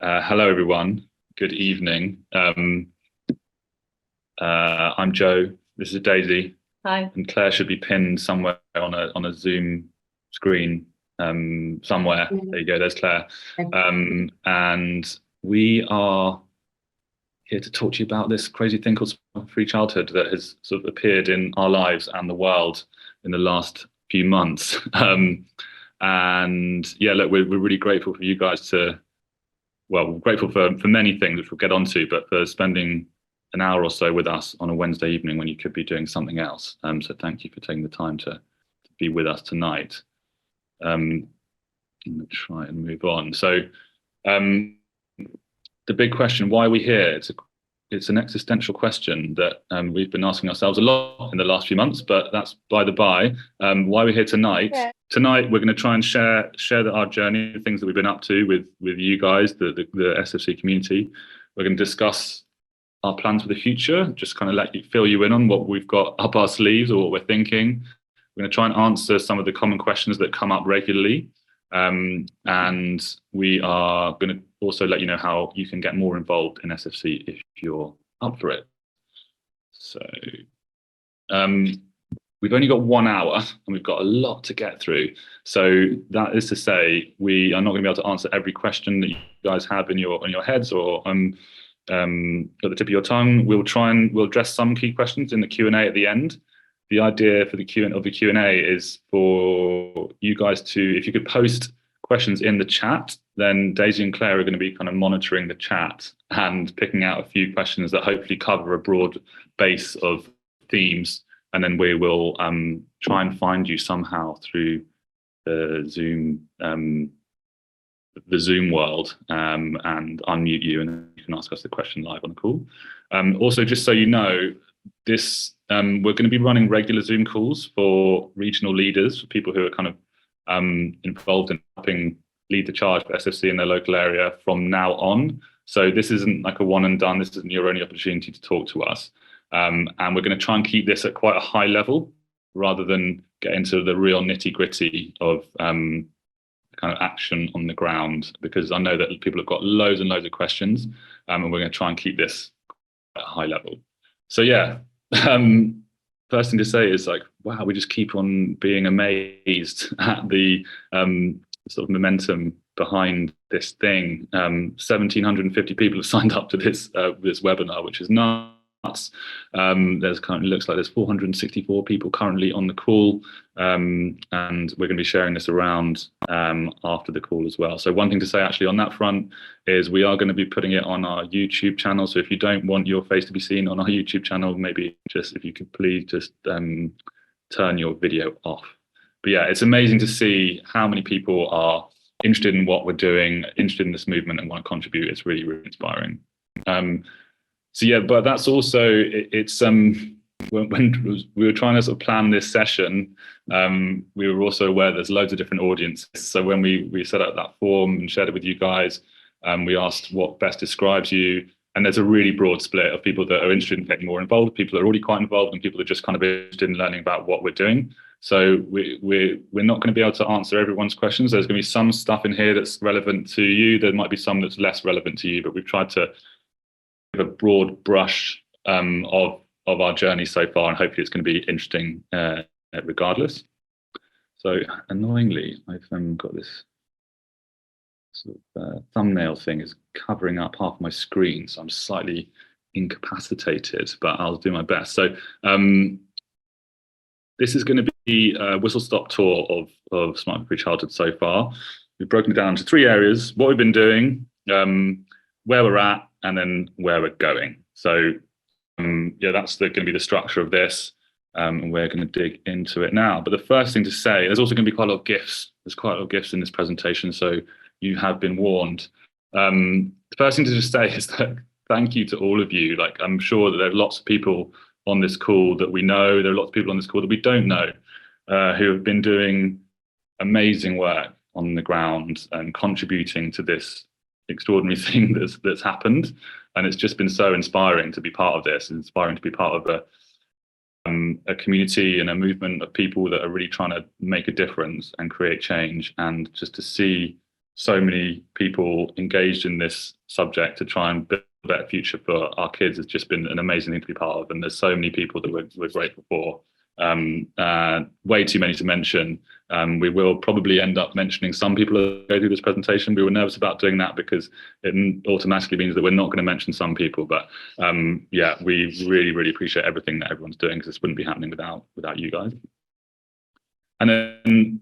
Hello, everyone. Good evening. I'm Joe. This is Daisy. Hi. And Claire should be pinned somewhere on a Zoom screen somewhere. There you go. There's Claire. And we are here to talk to you about this crazy thing called free childhood that has sort of appeared in our lives and the world in the last few months. And yeah, look, we're really grateful for you guys we're grateful for many things, which we'll get onto, but for spending an hour or so with us on a Wednesday evening when you could be doing something else. So thank you for taking the time to be with us tonight. I'm going to try and move on. So the big question, why are we here? It's an existential question that we've been asking ourselves a lot in the last few months, but that's by the by. Why we're here tonight. Yeah. Tonight, we're going to try and share our journey, the things that we've been up to with you guys, the SFC community. We're going to discuss our plans for the future, just kind of let you fill you in on what we've got up our sleeves or what we're thinking. We're going to try and answer some of the common questions that come up regularly. And we are going to also let you know how you can get more involved in SFC if you're up for it. So we've only got 1 hour and we've got a lot to get through. So that is to say, we are not going to be able to answer every question that you guys have in your heads or at the tip of your tongue. We'll address some key questions in the Q&A at the end. The idea for the Q&A is for you guys to, if you could post questions in the chat, then Daisy and Claire are going to be kind of monitoring the chat and picking out a few questions that hopefully cover a broad base of themes. And then we will try and find you somehow through the Zoom world and unmute you, and then you can ask us the question live on the call. Also, just so you know, this we're going to be running regular Zoom calls for regional leaders, for people who are kind of involved in helping lead the charge for SFC in their local area from now on. So this isn't like a one and done. This isn't your only opportunity to talk to us. And we're going to try and keep this at quite a high level rather than get into the real nitty gritty of kind of action on the ground, because I know that people have got loads and loads of questions, and we're going to try and keep this at a high level. So yeah, first thing to say is like, wow, we just keep on being amazed at the sort of momentum behind this thing. 1,750 people have signed up to this webinar, which is nuts. There's currently looks like there's 464 people currently on the call, and we're going to be sharing this around after the call as well. So one thing to say actually on that front is we are going to be putting it on our YouTube channel. So if you don't want your face to be seen on our YouTube channel, maybe just if you could please just turn your video off. But yeah, it's amazing to see how many people are interested in what we're doing, interested in this movement, and want to contribute. It's really, really inspiring. So yeah, but that's also, it's when we were trying to sort of plan this session, we were also aware there's loads of different audiences. So when we set up that form and shared it with you guys, we asked what best describes you. And there's a really broad split of people that are interested in getting more involved, people that are already quite involved, and people that are just kind of interested in learning about what we're doing. So we're not going to be able to answer everyone's questions. There's going to be some stuff in here that's relevant to you. There might be some that's less relevant to you, but we've tried to give a broad brush of our journey so far, and hopefully it's going to be interesting regardless. So annoyingly, I've got this sort of thumbnail thing is covering up half my screen, so I'm slightly incapacitated, but I'll do my best. So this is going to be a whistle-stop tour of Smart Free Childhood so far. We've broken it down into 3 areas: what we've been doing, where we're at, and then where we're going. So yeah, that's going to be the structure of this, and we're going to dig into it now. But the first thing to say, there's also going to be quite a lot of gifts. There's quite a lot of gifts in this presentation, so you have been warned. The first thing to just say is that thank you to all of you. Like, I'm sure that there are lots of people on this call that we know. There are lots of people on this call that we don't know, who have been doing amazing work on the ground and contributing to this extraordinary thing that's happened. And it's just been so inspiring to be part of this, inspiring to be part of a community and a movement of people that are really trying to make a difference and create change, and just to see so many people engaged in this subject to try and build a better future for our kids has just been an amazing thing to be part of. And there's so many people that we're grateful for. Way too many to mention. We will probably end up mentioning some people that go through this presentation. We were nervous about doing that because it automatically means that we're not going to mention some people. But yeah, we really, really appreciate everything that everyone's doing, because this wouldn't be happening without you guys. And then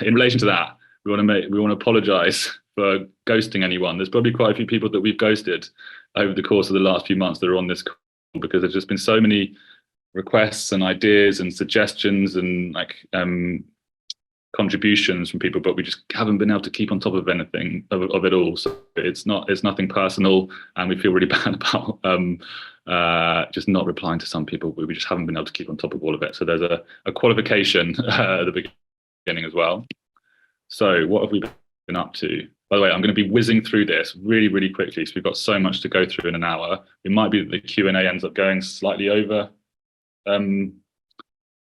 in relation to that, we want to apologise for ghosting anyone. There's probably quite a few people that we've ghosted over the course of the last few months that are on this call, because there's just been so many requests and ideas and suggestions and contributions from people, but we just haven't been able to keep on top of anything of it all. So it's nothing personal, and we feel really bad about just not replying to some people. We just haven't been able to keep on top of all of it. So there's a qualification at the beginning as well. So what have we been up to? By the way, I'm going to be whizzing through this really, really quickly. So we've got so much to go through in an hour. It might be that the Q&A ends up going slightly over sort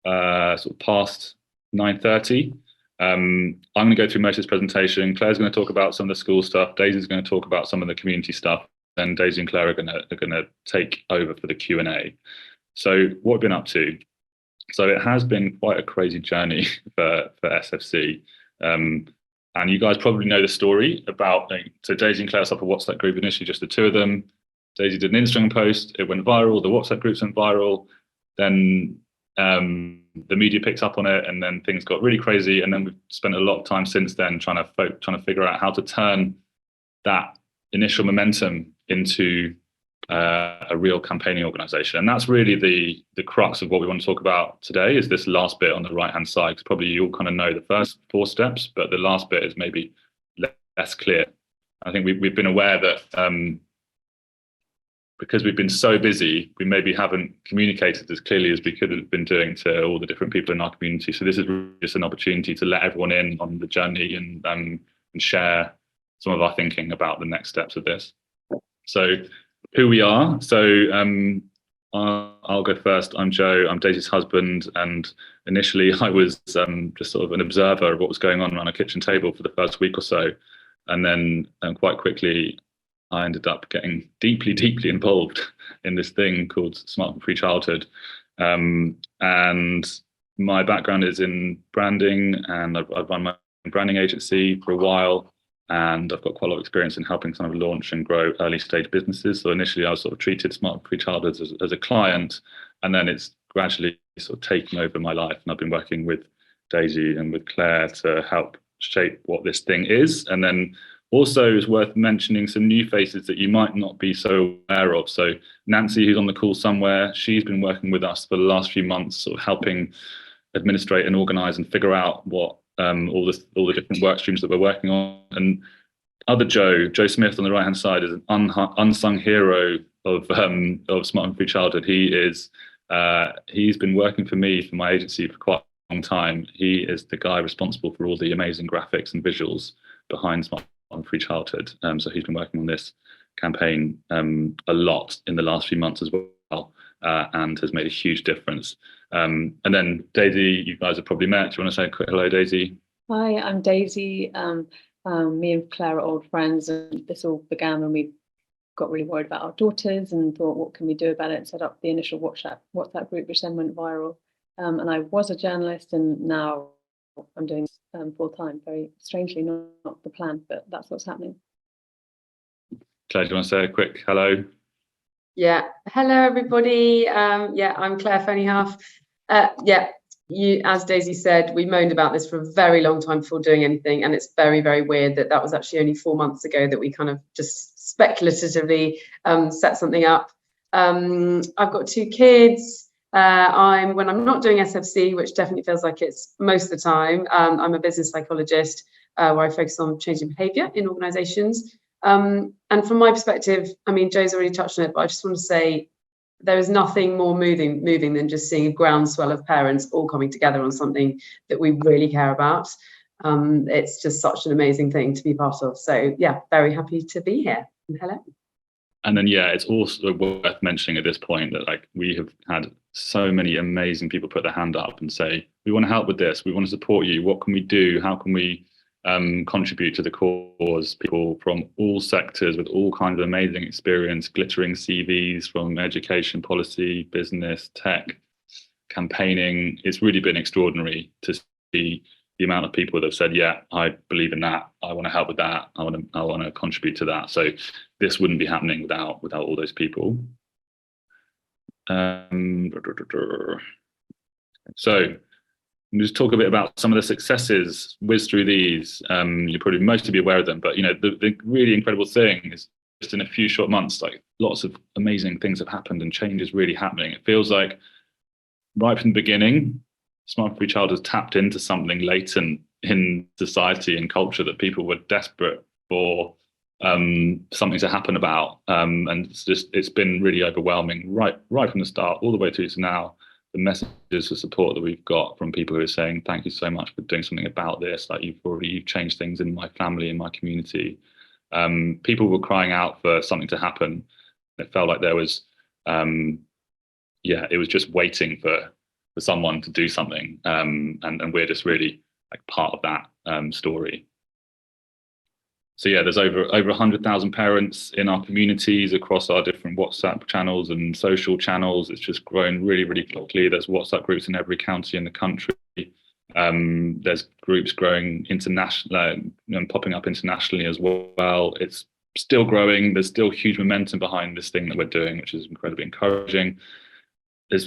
of past 9:30. I'm going to go through most of this presentation. Claire's going to talk about some of the school stuff. Daisy's going to talk about some of the community stuff. Then Daisy and Claire are going to take over for the Q&A. So what we've been up to. So it has been quite a crazy journey for SFC. And you guys probably know the story about, so Daisy and Claire set up a WhatsApp group, initially just the two of them. Daisy did an Instagram post, it went viral, the WhatsApp groups went viral. Then the media picked up on it, and then things got really crazy. And then we've spent a lot of time since then trying to figure out how to turn that initial momentum into a real campaigning organization. And that's really the crux of what we want to talk about today, is this last bit on the right hand side, because probably you all kind of know the first 4 steps, but the last bit is maybe less clear. I think we've been aware that because we've been so busy, we maybe haven't communicated as clearly as we could have been doing to all the different people in our community. So this is really just an opportunity to let everyone in on the journey and share some of our thinking about the next steps of this. So who we are. So I'll go first. I'm Joe. I'm Daisy's husband. And initially I was just sort of an observer of what was going on around a kitchen table for the first week or so. And then quite quickly, I ended up getting deeply, deeply involved in this thing called Smart and Free Childhood. And my background is in branding, and I've run my own branding agency for a while. And I've got quite a lot of experience in helping kind of launch and grow early stage businesses. So initially I was sort of treated Smart and Free Childhood as a client, and then it's gradually sort of taken over my life. And I've been working with Daisy and with Claire to help shape what this thing is. And then also it's worth mentioning some new faces that you might not be so aware of. So Nancy, who's on the call somewhere, she's been working with us for the last few months, sort of helping administrate and organize and figure out what all the different work streams that we're working on. And other Joe Smith on the right hand side is an unsung hero of Smart and Free Childhood. He's been working for me for my agency for quite a long time. He is the guy responsible for all the amazing graphics and visuals behind Smart and Free Childhood. So he's been working on this campaign a lot in the last few months as well, and has made a huge difference. And then Daisy, you guys have probably met. Do you want to say a quick hello, Daisy? Hi, I'm Daisy. Me and Claire are old friends, and this all began when we got really worried about our daughters and thought, what can we do about it? And set up the initial WhatsApp group, which then went viral. And I was a journalist, and now I'm doing full time. Very strangely, not the plan, but that's what's happening. Claire, do you want to say a quick hello? Yeah, hello everybody. Yeah, I'm Claire Fennyhalf. As Daisy said, we moaned about this for a very long time before doing anything, and it's very, very weird that was actually only 4 months ago that we kind of just speculatively set something up. I've got 2 kids. When I'm not doing SFC, which definitely feels like it's most of the time, I'm a business psychologist where I focus on changing behaviour in organisations. And from my perspective, I mean, Joe's already touched on it, but I just want to say there is nothing more moving than just seeing a groundswell of parents all coming together on something that we really care about. It's just such an amazing thing to be part of. So yeah, very happy to be here. Hello. And then, yeah, it's also worth mentioning at this point that we have had so many amazing people put their hand up and say, we want to help with this. We want to support you. What can we do? How can we contribute to the cause. People from all sectors with all kinds of amazing experience, glittering CVs from education, policy, business, tech, campaigning. It's really been extraordinary to see the amount of people that have said, yeah, I believe in that. I want to help with that. I want to contribute to that. So this wouldn't be happening without all those people. So just talk a bit about some of the successes, whiz through these. You'll probably mostly be aware of them, but the really incredible thing is just in a few short months, like lots of amazing things have happened and change is really happening. It feels like right from the beginning, Smart Free Child has tapped into something latent in society and culture that people were desperate for something to happen about. And it's been really overwhelming right from the start all the way through to now. The messages of support that we've got from people who are saying, thank you so much for doing something about this. Like you've changed things in my family, in my community. People were crying out for something to happen. It felt like there was, it was just waiting for someone to do something. And we're just really like part of that story. So yeah, there's over 100,000 parents in our communities across our different WhatsApp channels and social channels. It's just grown really, really quickly. There's WhatsApp groups in every county in the country. There's groups growing international and popping up internationally as well. It's still growing. There's still huge momentum behind this thing that we're doing, which is incredibly encouraging.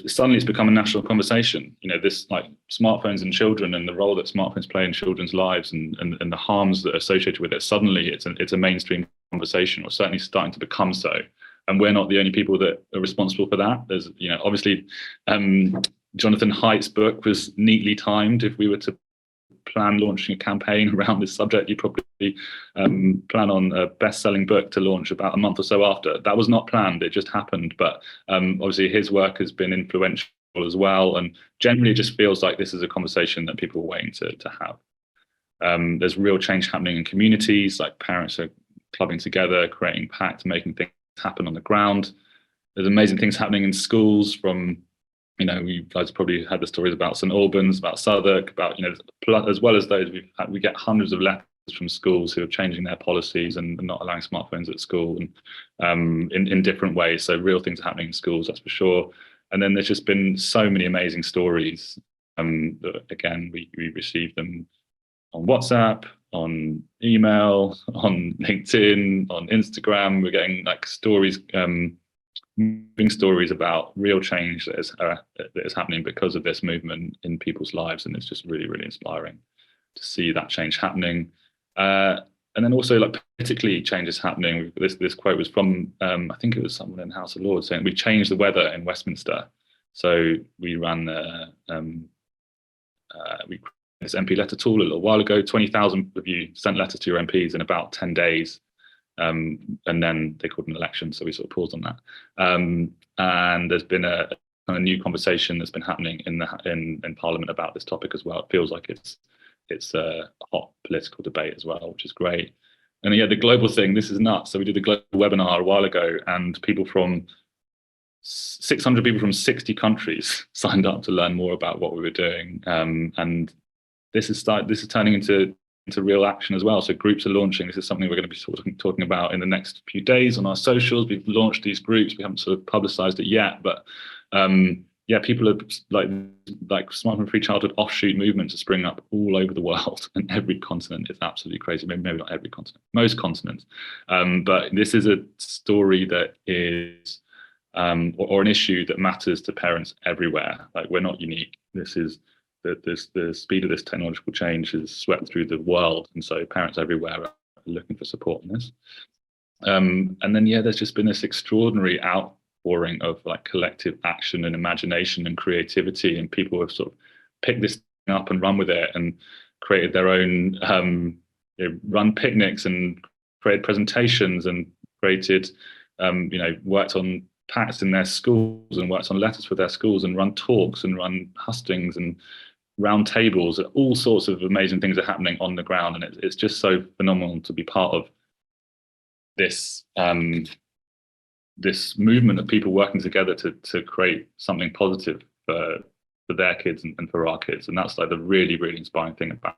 Suddenly it's become a national conversation. This like smartphones and children and the role that smartphones play in children's lives and the harms that are associated with it. Suddenly it's a mainstream conversation, or certainly starting to become so. And we're not the only people that are responsible for that. There's, obviously, Jonathan Haidt's book was neatly timed. If we were to plan launching a campaign around this subject, you probably plan on a best-selling book to launch about a month or so after. That was not planned, it just happened. But obviously his work has been influential as well, and generally it just feels like this is a conversation that people are waiting to have. There's real change happening in communities, like parents are clubbing together, creating pacts, making things happen on the ground. There's amazing things happening in schools from you guys probably had the stories about St Albans, about Southwark, about, as well as those, we get hundreds of letters from schools who are changing their policies and not allowing smartphones at school and in different ways. So real things are happening in schools, that's for sure. And then there's just been so many amazing stories. That, again, we receive them on WhatsApp, on email, on LinkedIn, on Instagram. We're getting like stories, moving stories about real change that is happening because of this movement in people's lives, and it's just really, really inspiring to see that change happening. And then also, like, politically, change is happening. This quote was from I think it was someone in the House of Lords saying, "We changed the weather in Westminster." So we ran we created this MP letter tool a little while ago. 20,000 of you sent letters to your MPs in about 10 days. And then they called an election, so we sort of paused on that. And there's been a kind of new conversation that's been happening in Parliament about this topic as well. It feels like it's a hot political debate as well, which is great. And yeah, the global thing, this is nuts. So we did a global webinar a while ago, and 600 people from 60 countries signed up to learn more about what we were doing. And this is turning into real action as well. So groups are launching. This is something we're going to be talking about in the next few days on our socials. We've launched these groups. We haven't sort of publicized it yet, but people are like Smart Free Childhood offshoot movements are springing up all over the world, and every continent. Is absolutely crazy. Maybe not every continent, most continents. But this is a story that is or an issue that matters to parents everywhere. Like, we're not unique. This is the speed of this technological change has swept through the world, and so parents everywhere are looking for support in this. And then there's just been this extraordinary outpouring of like collective action and imagination and creativity, and people have sort of picked this thing up and run with it and created their own run picnics and created presentations and created worked on pacts in their schools and worked on letters for their schools and run talks and run hustings and round tables. All sorts of amazing things are happening on the ground, and it's just so phenomenal to be part of this this movement of people working together to create something positive for their kids and for our kids. And that's like the really, really inspiring thing about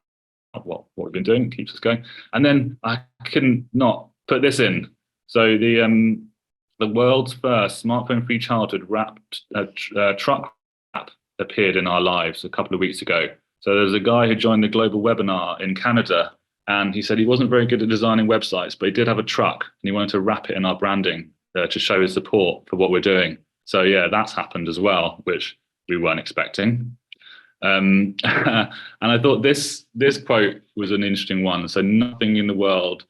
what we've been doing, keeps us going. And then I couldn't not put this in. So the world's first smartphone-free childhood wrapped truck wrap appeared in our lives a couple of weeks ago. So there's a guy who joined the global webinar in Canada, and he said he wasn't very good at designing websites, but he did have a truck and he wanted to wrap it in our branding to show his support for what we're doing. So yeah, that's happened as well, which we weren't expecting. And I thought this quote was an interesting one. So nothing in the world,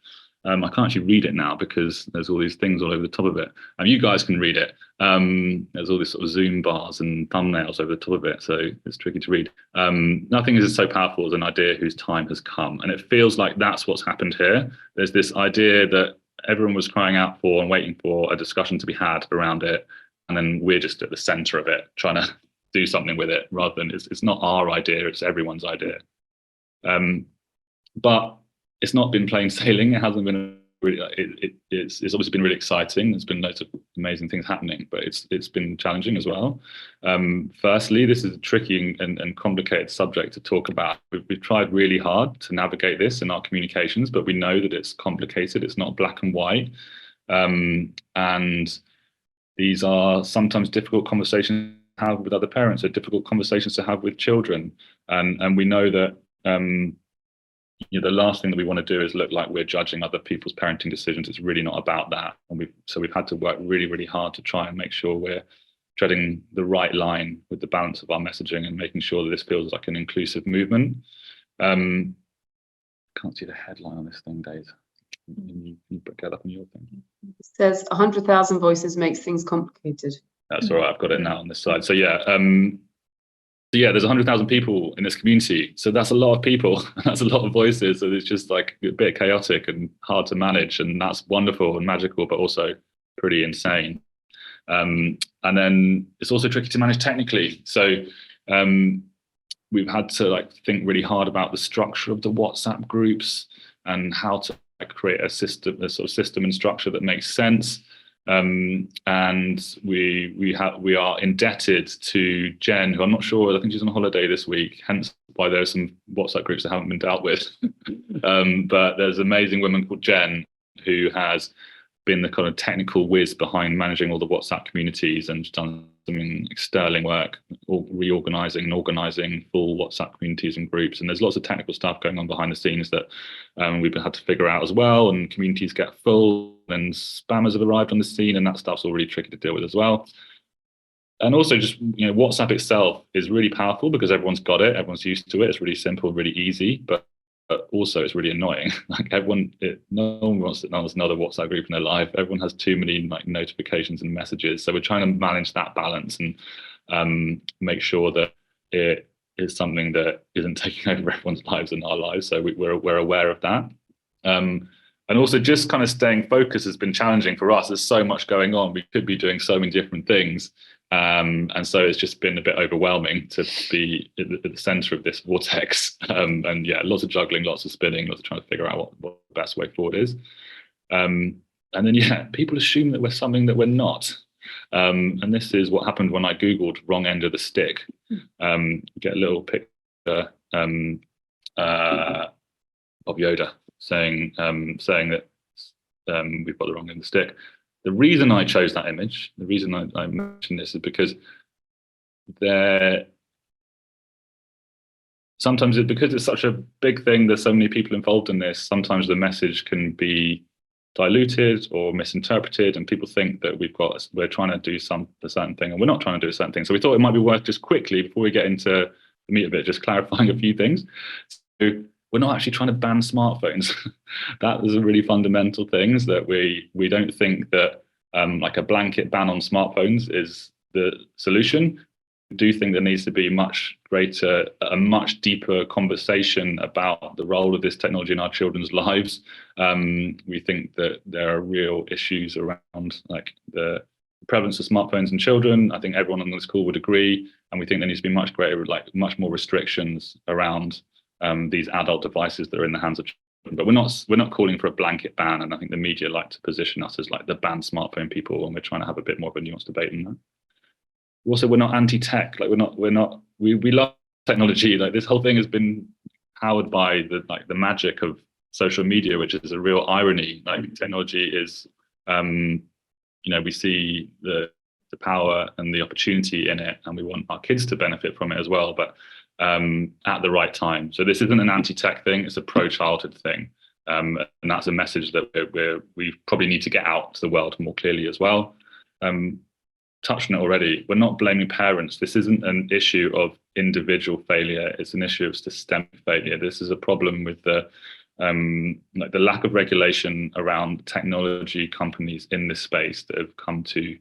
I can't actually read it now because there's all these things all over the top of it. You guys can read it. There's all these sort of zoom bars and thumbnails over the top of it, so it's tricky to read. Nothing is so powerful as an idea whose time has come. And it feels like that's what's happened here. There's this idea that everyone was crying out for and waiting for a discussion to be had around it. And then we're just at the center of it, trying to do something with it, rather than it's not our idea, it's everyone's idea. But it's not been plain sailing. It hasn't been really, it's obviously been really exciting. There's been loads of amazing things happening, but it's been challenging as well. Firstly, this is a tricky and complicated subject to talk about. We've tried really hard to navigate this in our communications, but we know that it's complicated. It's not black and white. And these are sometimes difficult conversations to have with other parents, or difficult conversations to have with children. And we know that the last thing that we want to do is look like we're judging other people's parenting decisions. It's really not about that. And we've had to work really, really hard to try and make sure we're treading the right line with the balance of our messaging and making sure that this feels like an inclusive movement. Can't see the headline on this thing, Dave. You get up on your thing. It says 100,000 voices makes things complicated. That's all right. I've got it now on this side. So yeah. There's 100,000 people in this community. So that's a lot of people. That's a lot of voices. So it's just like a bit chaotic and hard to manage. And that's wonderful and magical, but also pretty insane. And then it's also tricky to manage technically. So we've had to think really hard about the structure of the WhatsApp groups and how to create a sort of system and structure that makes sense. And we are indebted to Jen, who I'm not sure, I think she's on holiday this week, hence why there's some WhatsApp groups that haven't been dealt with. But there's an amazing woman called Jen who has been the kind of technical whiz behind managing all the WhatsApp communities and done some sterling work, reorganizing and organizing full WhatsApp communities and groups. And there's lots of technical stuff going on behind the scenes that we've had to figure out as well. And communities get full and spammers have arrived on the scene, and that stuff's all really tricky to deal with as well. And also just, WhatsApp itself is really powerful because everyone's got it, everyone's used to it. It's really simple, really easy, but also it's really annoying. No one wants another WhatsApp group in their life. Everyone has too many notifications and messages. So we're trying to manage that balance and make sure that it is something that isn't taking over everyone's lives and our lives. So we're aware of that. And also just kind of staying focused has been challenging for us. There's so much going on. We could be doing so many different things. And so it's just been a bit overwhelming to be at the center of this vortex. And yeah, lots of juggling, lots of spinning, lots of trying to figure out what the best way forward is. And then, people assume that we're something that we're not. And this is what happened when I Googled wrong end of the stick. Get a little picture of Yoda saying that we've got the wrong end of the stick. The reason I chose that image, the reason I mentioned this is because because it's such a big thing, there's so many people involved in this, sometimes the message can be diluted or misinterpreted, and people think that we're trying to do a certain thing, and we're not trying to do a certain thing. So we thought it might be worth just quickly, before we get into the meat of it, just clarifying a few things. So we're not actually trying to ban smartphones. That is a really fundamental thing, is that we don't think that a blanket ban on smartphones is the solution. We do think there needs to be a much deeper conversation about the role of this technology in our children's lives. We think that there are real issues around the prevalence of smartphones in children. I think everyone on this call would agree, and we think there needs to be much more restrictions around these adult devices that are in the hands of children. But we're not calling for a blanket ban, and I think the media like to position us as the banned smartphone people, and we're trying to have a bit more of a nuanced debate than that. Also, we're not anti-tech. We love technology. This whole thing has been powered by the magic of social media, which is a real irony. Like technology is, we see the power and the opportunity in it, and we want our kids to benefit from it as well, but at the right time. So this isn't an anti-tech thing, it's a pro-childhood thing. And that's a message that we probably need to get out to the world more clearly as well. Touched on it already, we're not blaming parents. This isn't an issue of individual failure, it's an issue of systemic failure. This is a problem with the lack of regulation around technology companies in this space that have come to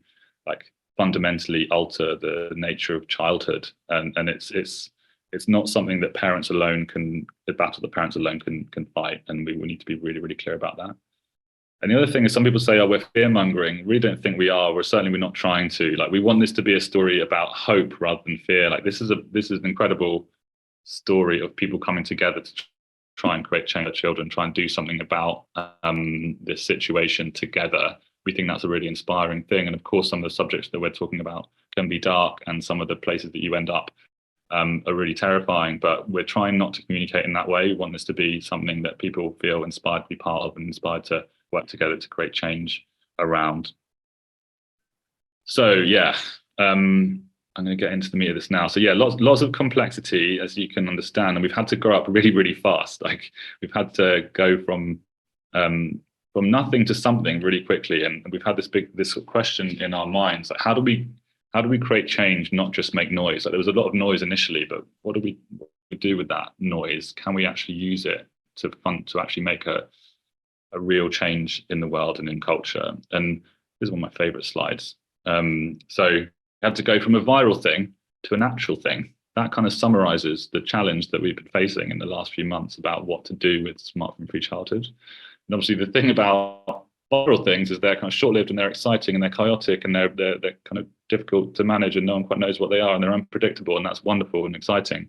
fundamentally alter the nature of childhood, and it's not something that parents alone can, the battle that parents alone can fight, and we need to be really, really clear about that. And the other thing is, some people say, oh, we're fear-mongering. We don't think we are. We're not trying to. We want this to be a story about hope rather than fear. This is an incredible story of people coming together to try and create change for children, try and do something about this situation together. We think that's a really inspiring thing. And of course, some of the subjects that we're talking about can be dark, and some of the places that you end up are really terrifying, but we're trying not to communicate in that way. We want this to be something that people feel inspired to be part of and inspired to work together to create change around. So yeah, I'm going to get into the meat of this now. So yeah, lots of complexity, as you can understand, and we've had to grow up really, really fast. We've had to go from nothing to something really quickly, and we've had this question in our minds: how do we create change, not just make noise? There was a lot of noise initially, but what do we do with that noise? Can we actually use it to actually make a real change in the world and in culture? And this is one of my favorite slides. So we had to go from a viral thing to an actual thing. That kind of summarizes the challenge that we've been facing in the last few months about what to do with smartphone-free childhood. And obviously the thing about viral things is they're kind of short-lived, and they're exciting, and they're chaotic, and they're kind of difficult to manage, and no one quite knows what they are, and they're unpredictable, and that's wonderful and exciting.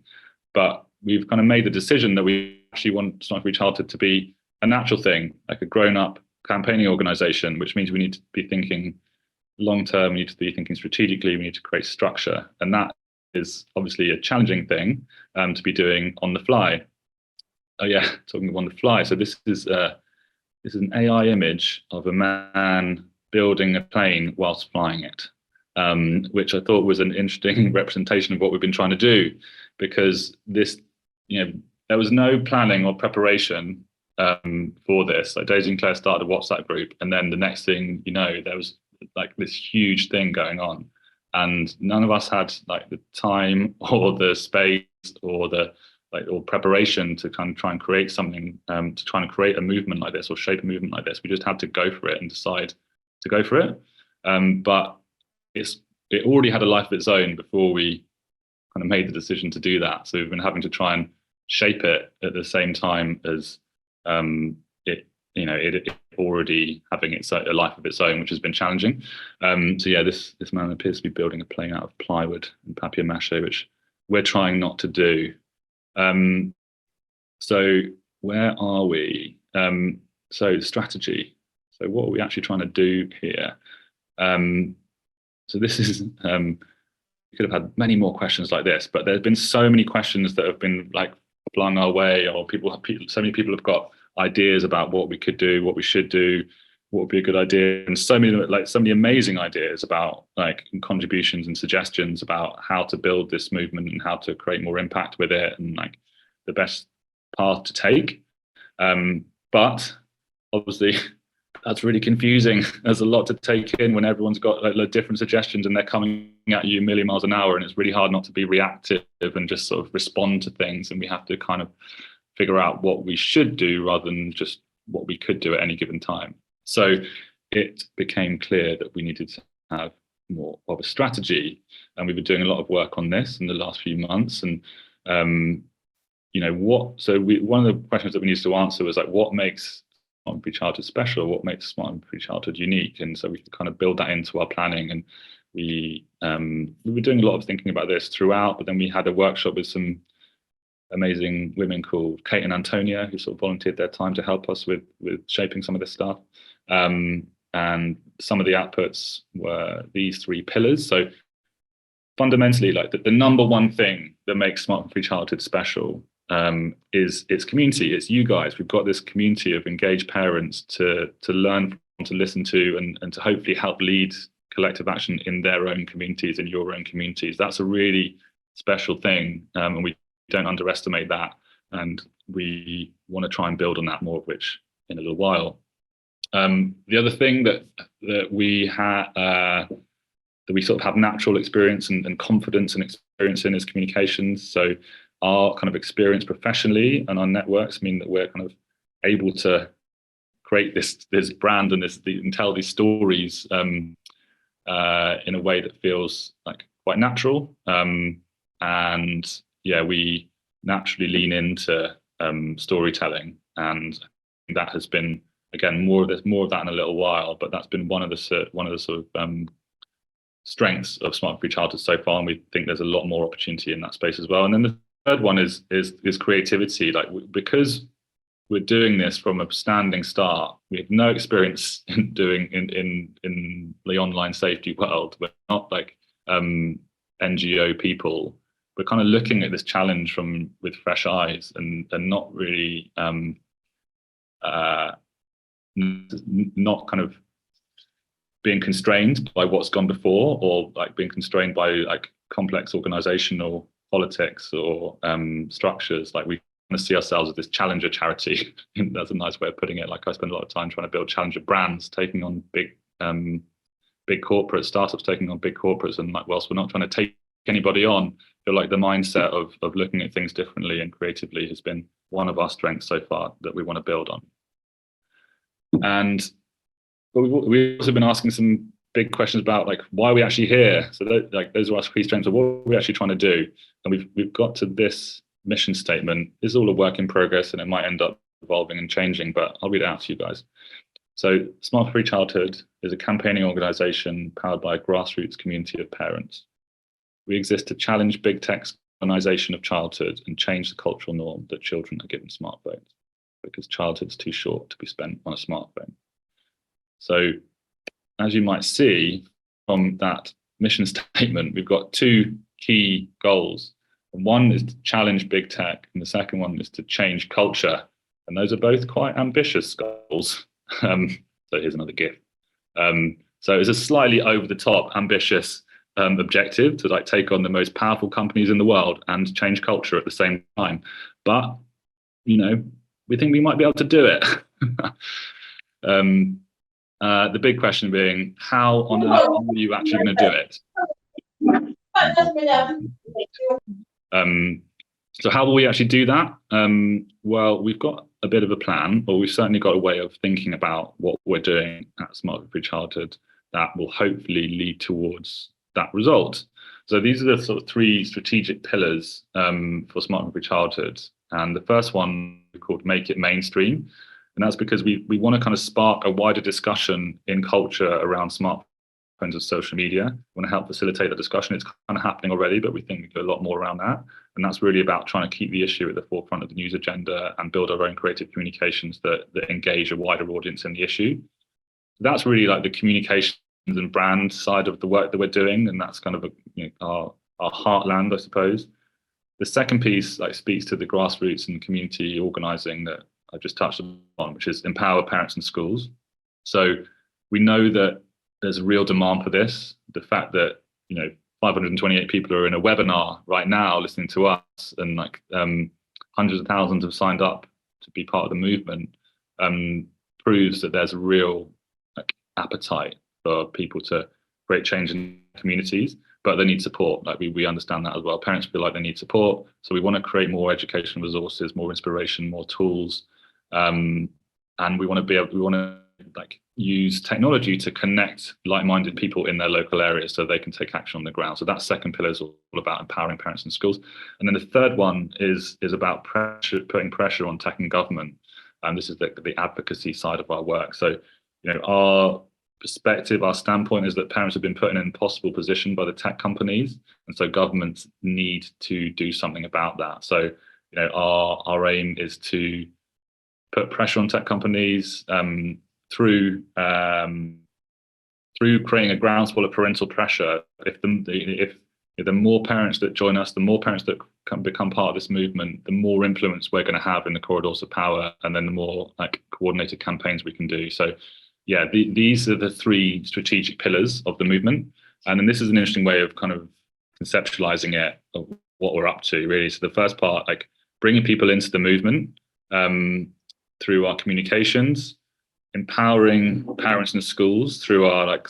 But we've kind of made the decision that we actually want smartphone-free childhood to be a natural thing, like a grown-up campaigning organization, which means we need to be thinking long-term, we need to be thinking strategically, we need to create structure. And that is obviously a challenging thing to be doing on the fly. Oh yeah, talking on the fly. So this is an AI image of a man building a plane whilst flying it, which I thought was an interesting representation of what we've been trying to do, because this, there was no planning or preparation for this. Daisy and Claire started a WhatsApp group, and then the next thing there was this huge thing going on, and none of us had the time or the space or the or preparation to kind of try and create something, to try and create a movement like this or shape a movement like this. We just had to go for it and decide to go for it. But it already had a life of its own before we kind of made the decision to do that. So we've been having to try and shape it at the same time as it already having a life of its own, which has been challenging. So yeah, this man appears to be building a plane out of plywood and papier-mâché, which we're trying not to do. So where are we? So strategy. So what are we actually trying to do here? So this is, we could have had many more questions like this, but there's been so many questions that have been flung our way, or so many people have got ideas about what we could do, what we should do, what would be a good idea, and so many amazing ideas about contributions and suggestions about how to build this movement and how to create more impact with it, and the best path to take. But obviously that's really confusing. There's a lot to take in when everyone's got different suggestions and they're coming at you a million miles an hour, and it's really hard not to be reactive and just sort of respond to things. And we have to kind of figure out what we should do rather than just what we could do at any given time. So it became clear that we needed to have more of a strategy, and we've been doing a lot of work on this in the last few months. And one of the questions that we needed to answer was what makes smartphone-free childhood special, what makes smartphone-free childhood unique, and so we could kind of build that into our planning. And we were doing a lot of thinking about this throughout, but then we had a workshop with some amazing women called Kate and Antonia, who sort of volunteered their time to help us with shaping some of this stuff. And some of the outputs were these 3 pillars. So fundamentally, the number one thing that makes smartphone-free childhood special is its community. It's you guys. We've got this community of engaged parents to learn from, to listen to, and to hopefully help lead collective action in their own communities, in your own communities. That's a really special thing, and we don't underestimate that. And we want to try and build on that, more of which in a little while. The other thing that we sort of have natural experience and confidence and experience in is communications. So our kind of experience professionally and our networks mean that we're kind of able to create this brand and tell these stories in a way that feels like quite natural. And yeah, we naturally lean into storytelling, and that has been, again, more of that in a little while, but that's been one of the sort of strengths of Smart Free Childhood so far, and we think there's a lot more opportunity in that space as well. And then the third one is creativity. Like, because we're doing this from a standing start, we have no experience in doing in the online safety world. We're not like NGO people. We're kind of looking at this challenge with fresh eyes, and not really not kind of being constrained by what's gone before, or like being constrained by like complex organizational politics or structures. Like, we kind of see ourselves as this challenger charity. That's a nice way of putting it. Like, I spend a lot of time trying to build challenger brands, taking on big corporates, startups taking on big corporates, and like, whilst we're not trying to take anybody on, I feel like the mindset of looking at things differently and creatively has been one of our strengths so far that we want to build on. But we've also been asking some big questions about like why are we actually here. So those are our key strengths of what are we actually trying to do. And we've got to this mission statement. It's all a work in progress, and it might end up evolving and changing, but I'll read it out to you guys. So Smart Free Childhood is a campaigning organisation powered by a grassroots community of parents. We exist to challenge big tech's colonization of childhood and change the cultural norm that children are given smartphones, because childhood's too short to be spent on a smartphone. So, as you might see from that mission statement, we've got two key goals. And one is to challenge big tech, and the second one is to change culture. And those are both quite ambitious goals. So here's another GIF. So it's a slightly over the top ambitious objective to like take on the most powerful companies in the world and change culture at the same time. But, you know, we think we might be able to do it. The big question being, how on earth are you actually going to do it? So how will we actually do that? Well, we've got a bit of a plan, or we've certainly got a way of thinking about what we're doing at Smart Free Childhood that will hopefully lead towards that result. So these are the sort of three strategic pillars for Smart Free Childhood. And the first one we called Make It Mainstream. And that's because we want to kind of spark a wider discussion in culture around smartphones and social media. We want to help facilitate the discussion. It's kind of happening already, but we think we do a lot more around that. And that's really about trying to keep the issue at the forefront of the news agenda and build our own creative communications that engage a wider audience in the issue. That's really like the communications and brand side of the work that we're doing. And that's kind of our heartland, I suppose. The second piece like speaks to the grassroots and community organizing that I just touched on, which is empower parents and schools. So we know that there's a real demand for this. The fact that 528 people are in a webinar right now listening to us, and like hundreds of thousands have signed up to be part of the movement, proves that there's a real appetite for people to create change in communities. But they need support. Like we understand that as well. Parents feel like they need support, so we want to create more educational resources, more inspiration, more tools, and we want to use technology to connect like-minded people in their local areas so they can take action on the ground. So that second pillar is all about empowering parents and schools. And then the third one is about putting pressure on tech and government. And this is the advocacy side of our work. So our perspective, our standpoint is that parents have been put in an impossible position by the tech companies, and so governments need to do something about that. So our aim is to put pressure on tech companies through creating a groundswell of parental pressure. If the more parents that join us, the more parents that can become part of this movement, the more influence we're going to have in the corridors of power, and then the more like coordinated campaigns we can do. So yeah, these are the three strategic pillars of the movement. And then this is an interesting way of kind of conceptualizing it, of what we're up to, really. So the first part, like bringing people into the movement through our communications, empowering parents and schools through our like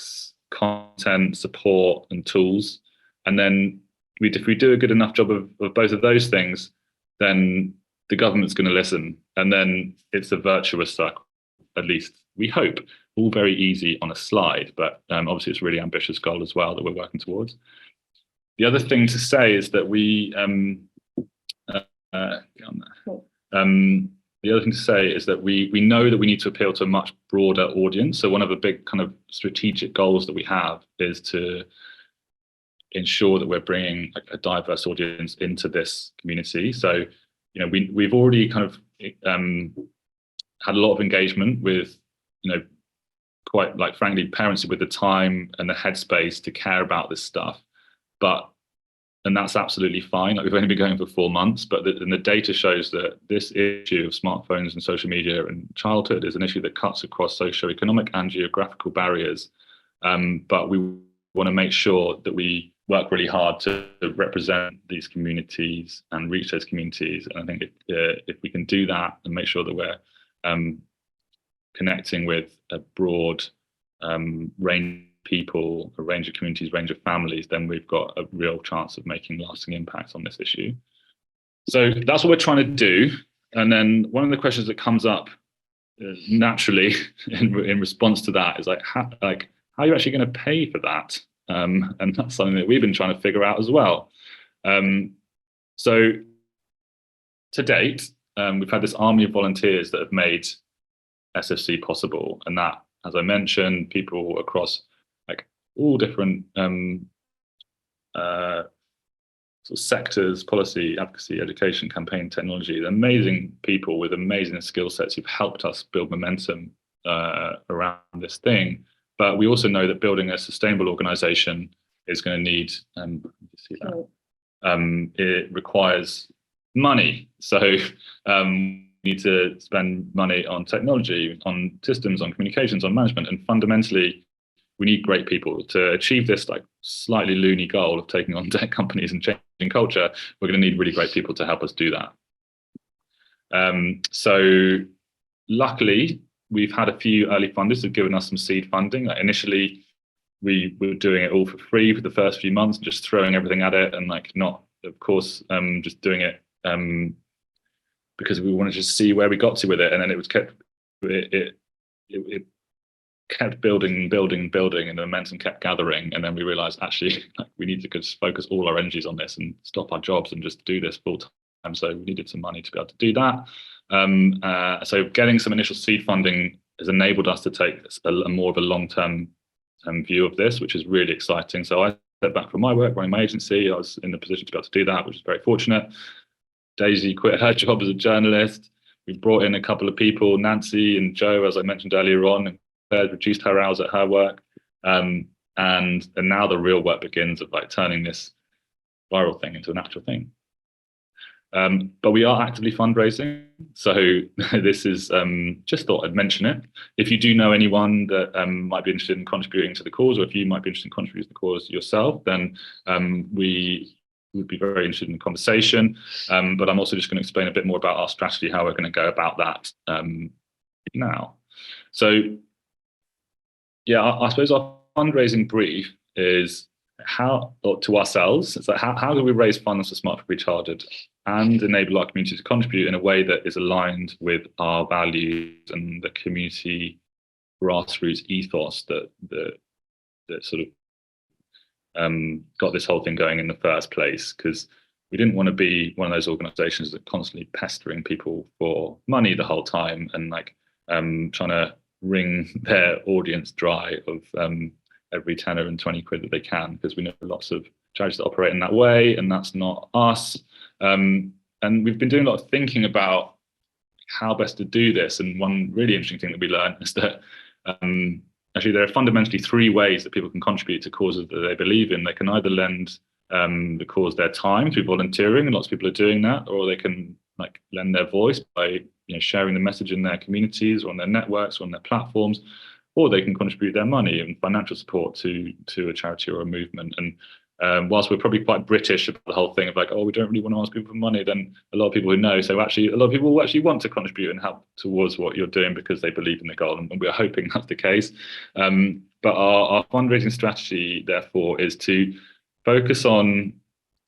content, support and tools. And then if we do a good enough job of both of those things, then the government's going to listen. And then it's a virtuous circle, at least we hope. All very easy on a slide, but obviously it's a really ambitious goal as well that we're working towards. The other thing to say is that the other thing to say is that we know that we need to appeal to a much broader audience. So one of the big kind of strategic goals that we have is to ensure that we're bringing a diverse audience into this community. So, you know, we've already kind of had a lot of engagement with, you know, quite like frankly parents with the time and the headspace to care about this stuff. And that's absolutely fine. Like, we've only been going for 4 months, but the data shows that this issue of smartphones and social media and childhood is an issue that cuts across socioeconomic and geographical barriers. But we want to make sure that we work really hard to represent these communities and reach those communities. And I think if we can do that and make sure that we're connecting with a broad range of people, a range of communities, range of families, then we've got a real chance of making lasting impacts on this issue. So that's what we're trying to do. And then one of the questions that comes up naturally in response to that is like how are you actually going to pay for that? And that's something that we've been trying to figure out as well. So to date, we've had this army of volunteers that have made SFC possible, and that, as I mentioned, people across like all different sort of sectors, policy, advocacy, education, campaign, technology, amazing people with amazing skill sets who've helped us build momentum around this thing. But we also know that building a sustainable organization is going to need, it requires money. So we need to spend money on technology, on systems, on communications, on management, and fundamentally, we need great people to achieve this like slightly loony goal of taking on tech companies and changing culture. We're going to need really great people to help us do that. So luckily, we've had a few early funders who've given us some seed funding. Like initially, we were doing it all for free for the first few months, just throwing everything at it, and like not, of course, just doing it because we wanted to see where we got to with it. And then it kept building, and the momentum kept gathering. And then we realized actually like, we need to just focus all our energies on this and stop our jobs and just do this full time. So we needed some money to be able to do that. So getting some initial seed funding has enabled us to take a more of a long-term view of this, which is really exciting. So I stepped back from my work running my agency. I was in the position to be able to do that, which is very fortunate. Daisy quit her job as a journalist. We brought in a couple of people, Nancy and Joe, as I mentioned earlier on, and Clare reduced her hours at her work. And now the real work begins of like turning this viral thing into an actual thing. But we are actively fundraising. So this is, just thought I'd mention it. If you do know anyone that might be interested in contributing to the cause, or if you might be interested in contributing to the cause yourself, then we would be very interested in the conversation. But I'm also just going to explain a bit more about our strategy, how we're going to go about that now. So yeah, I suppose our fundraising brief is to ourselves, it's like how do we raise funds for Smart for Childhood and enable our community to contribute in a way that is aligned with our values and the community grassroots ethos that sort of got this whole thing going in the first place, because we didn't want to be one of those organizations that constantly pestering people for money the whole time and like trying to wring their audience dry of every tenner and 20 quid that they can, because we know lots of charities that operate in that way, and that's not us. And we've been doing a lot of thinking about how best to do this. And one really interesting thing that we learned is that actually there are fundamentally 3 ways that people can contribute to causes that they believe in. They can either lend the cause their time through volunteering, and lots of people are doing that, or they can like lend their voice by sharing the message in their communities or on their networks or on their platforms, or they can contribute their money and financial support to a charity or a movement. And whilst we're probably quite British about the whole thing of like, oh, we don't really want to ask people for money, then a lot of people who know, so actually a lot of people will actually want to contribute and help towards what you're doing because they believe in the goal, and we're hoping that's the case. But our fundraising strategy, therefore, is to focus on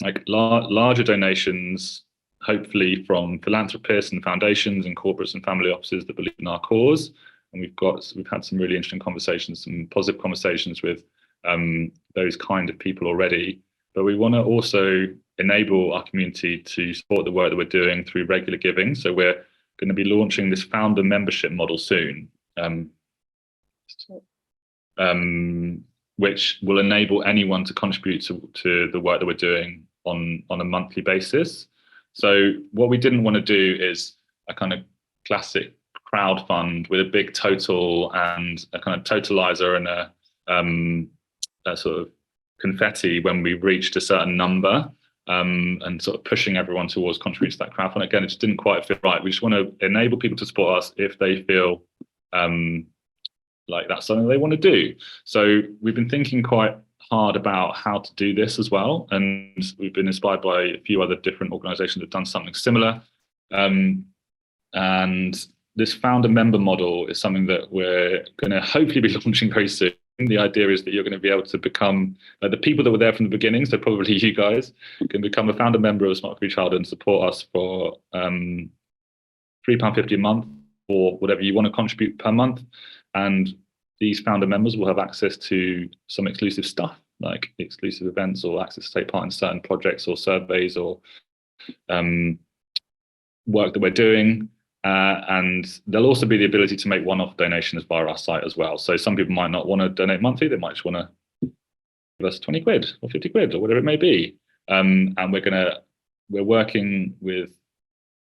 like larger donations, hopefully from philanthropists and foundations and corporates and family offices that believe in our cause. And we've had some really interesting conversations, some positive conversations with those kind of people already. But we want to also enable our community to support the work that we're doing through regular giving. So we're going to be launching this founder membership model soon, which will enable anyone to contribute to the work that we're doing on a monthly basis. So what we didn't want to do is a kind of classic crowd fund with a big total and a kind of totalizer and a sort of confetti when we reached a certain number, and sort of pushing everyone towards contributing to that crowdfund. Again, it just didn't quite feel right. We just want to enable people to support us if they feel like that's something they want to do. So we've been thinking quite hard about how to do this as well, and we've been inspired by a few other different organizations that have done something similar. And this founder member model is something that we're going to hopefully be launching very soon. The idea is that you're going to be able to become the people that were there from the beginning, so probably you guys can become a founder member of Smart for Each Child and support us for £3.50 a month or whatever you want to contribute per month. And these founder members will have access to some exclusive stuff, like exclusive events or access to take part in certain projects or surveys or work that we're doing. And there'll also be the ability to make one-off donations via our site as well. So some people might not want to donate monthly, they might just want to give us 20 quid or 50 quid or whatever it may be. And we're working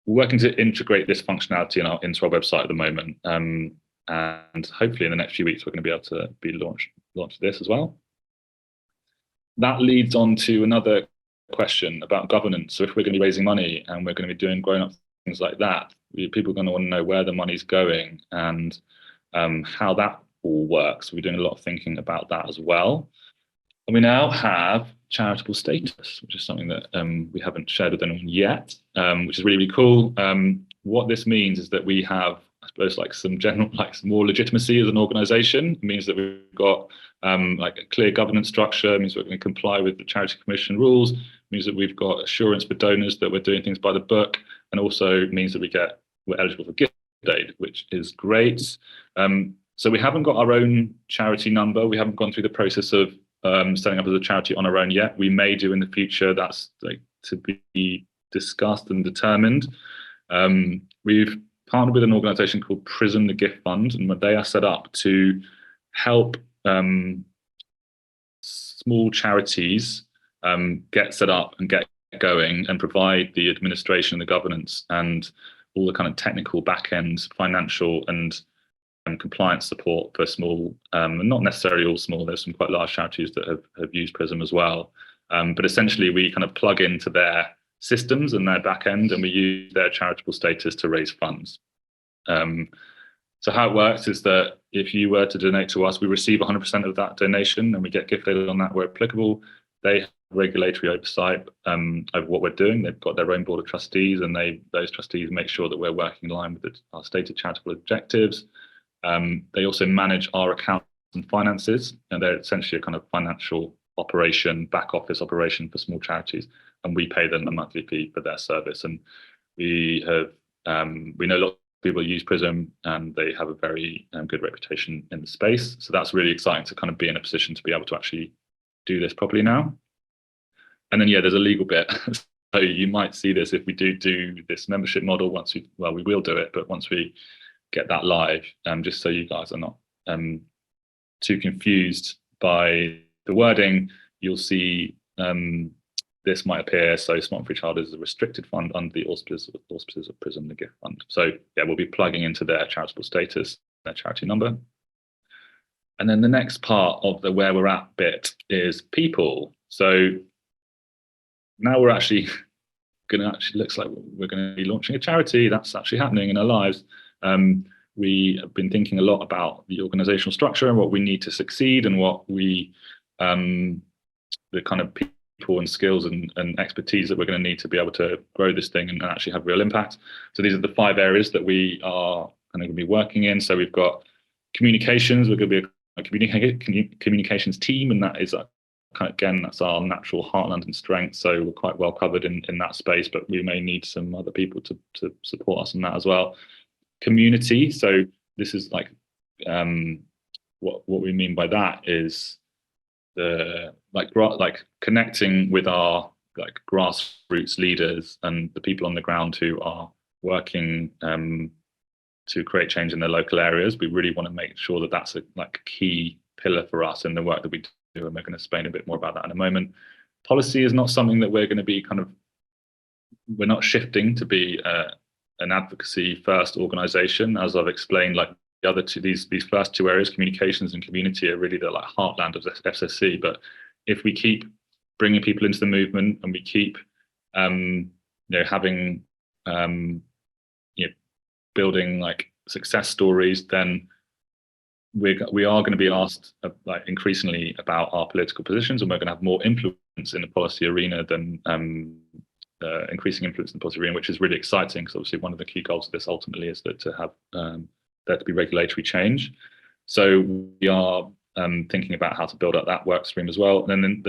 to integrate this functionality into our website at the moment. And hopefully in the next few weeks, we're going to be able to launch this as well. That leads on to another question about governance. So if we're going to be raising money and we're going to be doing grown-up things like that, people are going to want to know where the money's going and how that all works. We're doing a lot of thinking about that as well. And we now have charitable status, which is something that we haven't shared with anyone yet, which is really, really cool. What this means is that we have, I suppose, like some more legitimacy as an organization. It means that we've got like a clear governance structure. It means we're going to comply with the Charity Commission rules. It means that we've got assurance for donors that we're doing things by the book, and also means that we're eligible for gift aid, which is great. So we haven't got our own charity number. We haven't gone through the process of setting up as a charity on our own yet. We may do in the future. That's like to be discussed and determined. We've partnered with an organization called Prism, the Gift Fund, and they are set up to help small charities get set up and get going and provide the administration, the governance, and all the kind of technical back-end financial and compliance support for small, and not necessarily all small. There's some quite large charities that have used Prism as well. But essentially, we kind of plug into their systems and their back end, and we use their charitable status to raise funds. So how it works is that if you were to donate to us, we receive 100% of that donation, and we get gift aid on that where applicable. They have regulatory oversight over what we're doing. They've got their own board of trustees, and those trustees make sure that we're working in line with our stated charitable objectives. They also manage our accounts and finances, and they're essentially a kind of financial operation, back office operation for small charities, and we pay them a monthly fee for their service. And we know lots of people use Prism, and they have a very good reputation in the space. So that's really exciting to kind of be in a position to be able to actually do this properly now. And then, yeah, there's a legal bit. So you might see this if we do this membership model we will do it, but once we get that live, just so you guys are not too confused by the wording, you'll see this might appear. So Smart for Each Child is a restricted fund under the auspices of Prism, the Gift Fund. So yeah, we'll be plugging into their charitable status, their charity number. And then the next part of the where we're at bit is people. So now we're actually looks like we're going to be launching a charity. That's actually happening in our lives. We have been thinking a lot about the organizational structure and what we need to succeed, and what we the kind of people and skills and expertise that we're going to need to be able to grow this thing and actually have real impact. So these are the 5 areas that we are kind of going to be working in. So we've got communications. We're going to be a communications team, and that is again, that's our natural heartland and strength. So we're quite well covered in that space, but we may need some other people to support us in that as well. Community. So this is like what we mean by that is the like connecting with our like grassroots leaders and the people on the ground who are working to create change in their local areas. We really want to make sure that that's a like key pillar for us in the work that we do, and we're going to explain a bit more about that in a moment. Policy is not something that we're going to be we're not shifting to be an advocacy first organization. As I've explained, like the other two, these first 2 areas, communications and community, are really the like heartland of FSC. But if we keep bringing people into the movement, and we keep having building like success stories, then we are going to be asked like increasingly about our political positions, and we're going to have more influence in the policy arena than increasing influence in the policy arena, which is really exciting, because obviously one of the key goals of this ultimately is that to have there to be regulatory change. So we are thinking about how to build up that work stream as well. And then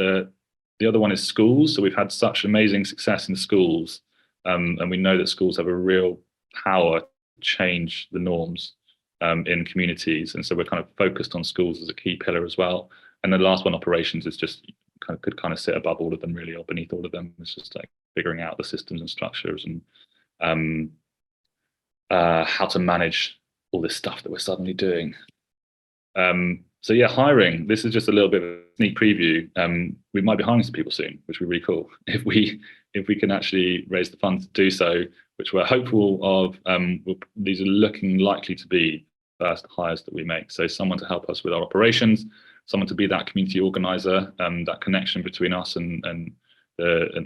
the other one is schools. So we've had such amazing success in schools, and we know that schools have a real power to change the norms in communities, and so we're kind of focused on schools as a key pillar as well. And the last one, operations, is just could kind of sit above all of them really, or beneath all of them. It's just like figuring out the systems and structures and how to manage all this stuff that we're suddenly doing. So yeah, hiring. This is just a little bit of a sneak preview. We might be hiring some people soon, which would be really cool if we can actually raise the funds to do so, which we're hopeful of. These are looking likely to be first hires that we make. So someone to help us with our operations, someone to be that community organizer, that connection between us and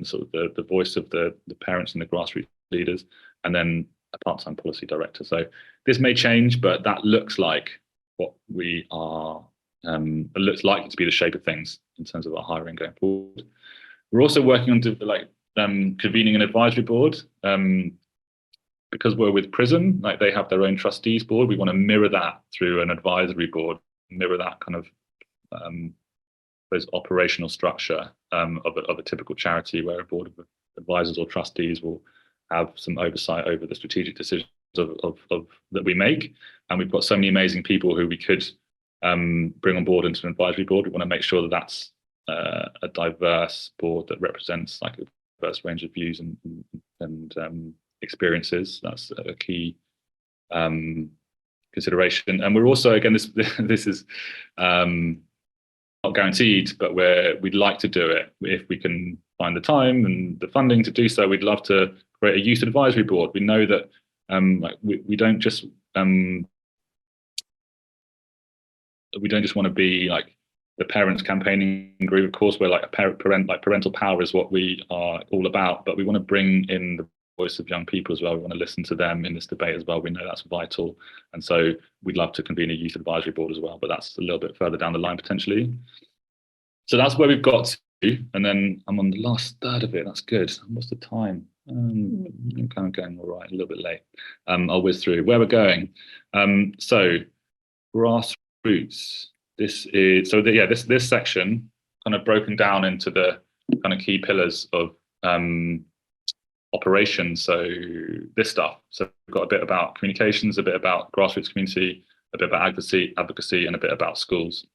sort of the voice of the parents and the grassroots leaders, and then a part-time policy director. So this may change, but that looks like what we are. It looks likely to be the shape of things in terms of our hiring going forward. We're also working on convening an advisory board. Because we're with Prism, like they have their own trustees board. We want to mirror that through an advisory board, mirror that kind of operational structure of a typical charity, where a board of advisors or trustees will have some oversight over the strategic decisions of that we make. And we've got so many amazing people who we could bring on board into an advisory board. We want to make sure that that's a diverse board that represents like a diverse range of views and experiences. That's a key consideration. And we're also, again, this is not guaranteed, but we'd like to do it if we can find the time and the funding to do so. We'd love to create a youth advisory board. We know that we don't just want to be like the parents campaigning group. Of course, we're like parental power is what we are all about, but we want to bring in the voice of young people as well. We want to listen to them in this debate as well. We know that's vital, and so we'd love to convene a youth advisory board as well, but that's a little bit further down the line potentially. So that's where we've got to, and then I'm on the last third of it. That's good. What's the time? I'm kind of going all right, a little bit late. I'll whiz through where we're going. So grassroots. This section kind of broken down into the kind of key pillars of operations. So this stuff. So we've got a bit about communications, a bit about grassroots community, a bit about advocacy, and a bit about schools.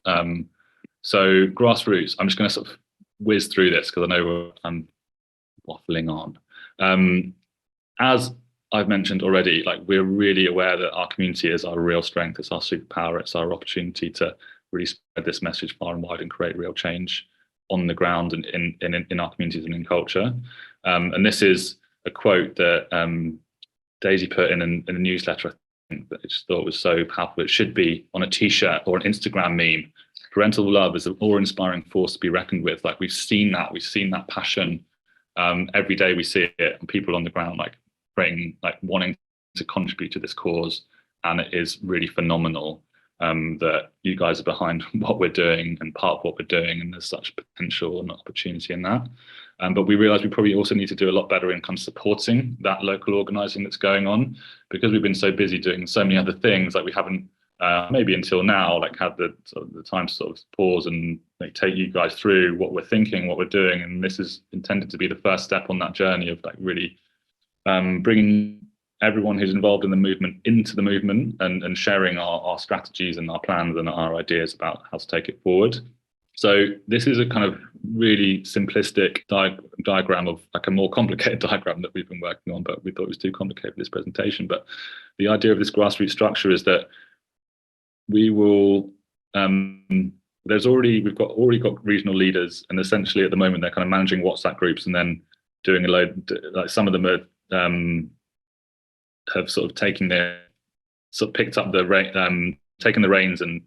So grassroots. I'm just going to sort of whiz through this because I know I'm waffling on. As I've mentioned already, like we're really aware that our community is our real strength, it's our superpower, it's our opportunity to really spread this message far and wide and create real change on the ground and in our communities and in culture. And this is a quote that Daisy put in a newsletter, I think, that I just thought was so powerful. It should be on a t-shirt or an Instagram meme. parental love is an awe-inspiring force to be reckoned with. Like we've seen that passion. Every day we see it, and people on the ground like praying, like wanting to contribute to this cause, and it is really phenomenal that you guys are behind what we're doing and part of what we're doing, and there's such potential and opportunity in that. But we realize we probably also need to do a lot better in kind of supporting that local organizing that's going on, because we've been so busy doing so many other things. Like we haven't maybe until now like had the time to sort of pause and like take you guys through what we're thinking, what we're doing, and this is intended to be the first step on that journey of like really bringing everyone who's involved in the movement into the movement, and sharing our strategies and our plans and our ideas about how to take it forward. So this is a kind of really simplistic diagram of like a more complicated diagram that we've been working on, but we thought it was too complicated for this presentation. But the idea of this grassroots structure is that we will we've already got regional leaders, and essentially at the moment they're kind of managing WhatsApp groups and then doing a load, like some of them are have sort of picked up the taken the reins and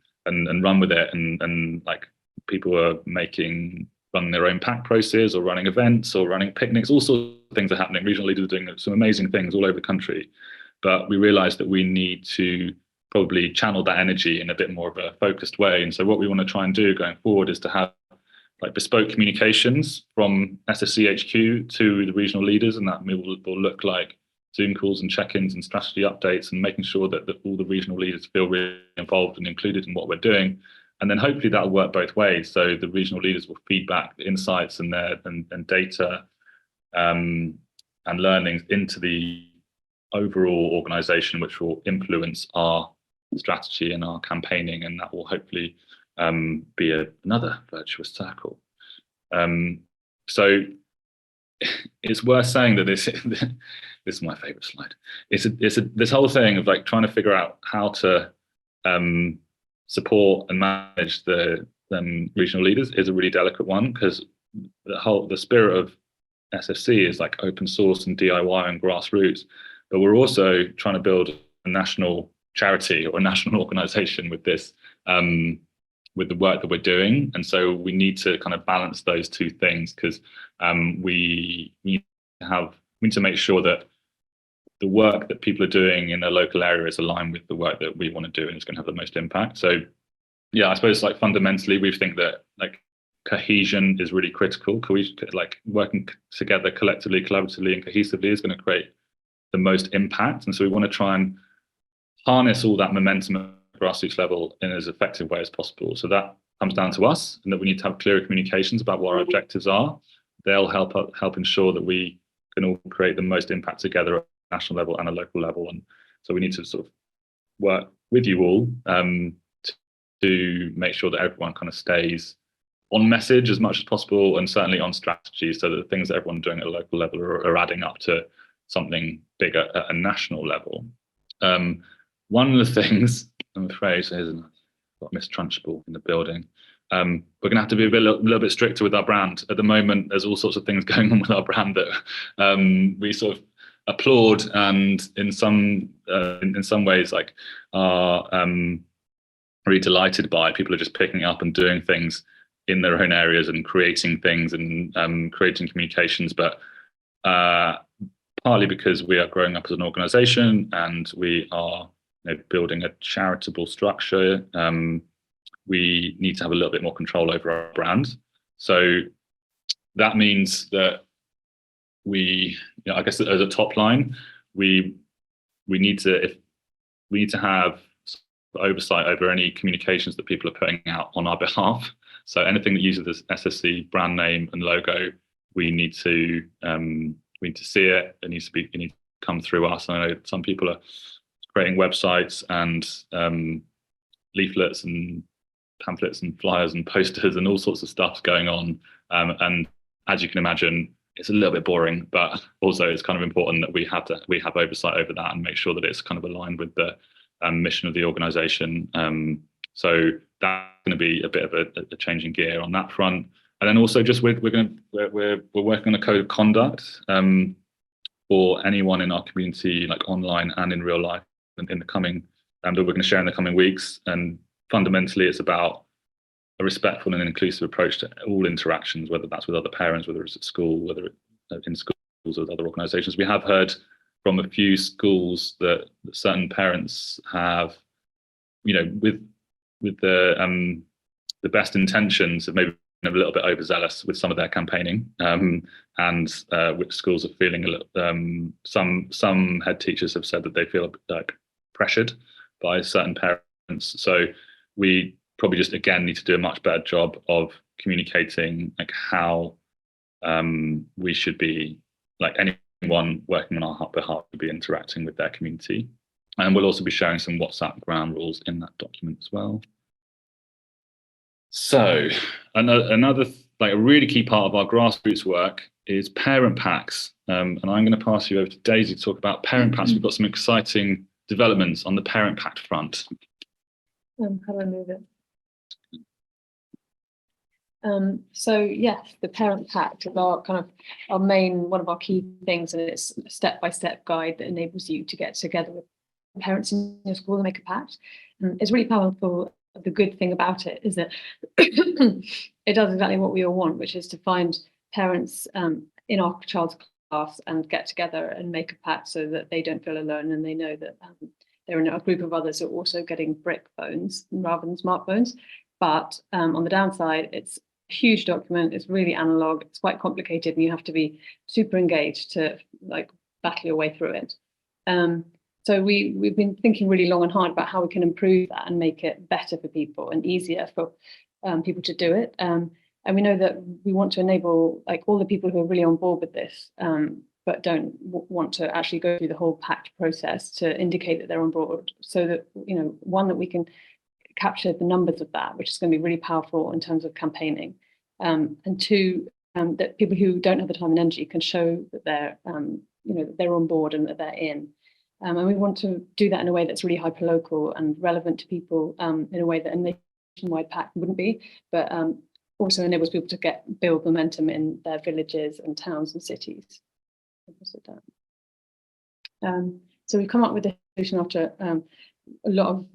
run with it, and like people are running their own pack process or running events or running picnics. All sorts of things are happening. Regional leaders are doing some amazing things all over the country, but we realized that we need to probably channel that energy in a bit more of a focused way. And so what we want to try and do going forward is to have like bespoke communications from SSC HQ to the regional leaders, and that will look like Zoom calls and check-ins and strategy updates, and making sure that all the regional leaders feel really involved and included in what we're doing. And then hopefully that'll work both ways. So the regional leaders will feed back the insights and data and learnings into the overall organization, which will influence our strategy and our campaigning, and that will hopefully be another virtuous circle. So it's worth saying that this is my favorite slide. This whole thing of like trying to figure out how to support and manage the regional leaders is a really delicate one, because the spirit of SFC is like open source and DIY and grassroots, but we're also trying to build a national charity or a national organization with this with the work that we're doing. And so we need to kind of balance those two things, because we need to make sure that the work that people are doing in their local area is aligned with the work that we want to do and it's going to have the most impact. So yeah, I suppose like fundamentally we think that like cohesion is really critical. Like working together collectively, collaboratively and cohesively is going to create the most impact. And so we want to try and harness all that momentum at grassroots level in as effective way as possible. So that comes down to us, and that we need to have clearer communications about what our objectives are. They'll help ensure that we can all create the most impact together at a national level and a local level. And so we need to sort of work with you all to make sure that everyone kind of stays on message as much as possible, and certainly on strategy, so that the things that everyone's doing at a local level are adding up to something bigger at a national level. One of the things, I'm afraid, there's got Miss Trunchbull in the building. We're going to have to be a little bit stricter with our brand. At the moment, there's all sorts of things going on with our brand that we sort of applaud, and in some ways, like are really delighted by. People are just picking up and doing things in their own areas and creating things and creating communications, but partly because we are growing up as an organisation and we are building a charitable structure. We need to have a little bit more control over our brand. So that means that I guess as a top line, we need to have oversight over any communications that people are putting out on our behalf. So anything that uses this SSC brand name and logo, we need to see it. It needs to come through us. I know some people are creating websites and leaflets and pamphlets and flyers and posters and all sorts of stuff going on. And as you can imagine, it's a little bit boring, but also it's kind of important that we have oversight over that and make sure that it's kind of aligned with the mission of the organisation. So that's going to be a bit of a change in gear on that front. And then also just we're working on a code of conduct for anyone in our community, like online and in real life, in the coming, that we're going to share in the coming weeks. And fundamentally, it's about a respectful and inclusive approach to all interactions, whether that's with other parents, whether it's at school, whether it's in schools or with other organisations. We have heard from a few schools that certain parents have, you know, with the best intentions, have maybe been a little bit overzealous with some of their campaigning, and which schools are feeling a little. Some head teachers have said that they feel like pressured by certain parents. So we probably just again need to do a much better job of communicating like how we should be, like anyone working on our behalf to be interacting with their community. And we'll also be sharing some WhatsApp ground rules in that document as well. So another like a really key part of our grassroots work is Parent Pacts. And I'm going to pass you over to Daisy to talk about Parent Pacts. We've got some exciting developments on the Parent Pact front. How do I move it? So yes, the Parent Pact is our one of our key things, and it's a step-by-step guide that enables you to get together with parents in your school and make a pact. And it's really powerful. The good thing about it is that it does exactly what we all want, which is to find parents in our child's class and get together and make a pact so that they don't feel alone, and they know that they're in a group of others who are also getting brick phones rather than smartphones. But on the downside, it's a huge document. It's really analog. It's quite complicated, and you have to be super engaged to like battle your way through it. So we've been thinking really long and hard about how we can improve that and make it better for people and easier for people to do it. And we know that we want to enable like all the people who are really on board with this, but don't want to actually go through the whole pact process to indicate that they're on board, so that, you know, one, that we can capture the numbers of that, which is going to be really powerful in terms of campaigning, and two, that people who don't have the time and energy can show that they're, that they're on board and that they're in. And we want to do that in a way that's really hyperlocal and relevant to people, in a way that a nationwide pact wouldn't be, but also enables people to build momentum in their villages and towns and cities. So we've come up with a solution after a lot of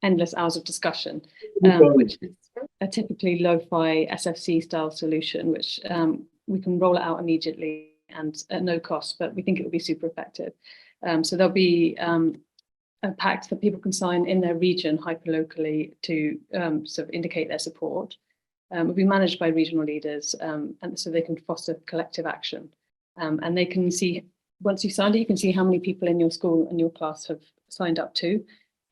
endless hours of discussion, which is a typically lo-fi SFC style solution, which we can roll it out immediately and at no cost, but we think it will be super effective. So there'll be a pact that people can sign in their region hyperlocally to sort of indicate their support. It will be managed by regional leaders, and so they can foster collective action. And they can see, once you've signed it, you can see how many people in your school and your class have signed up to.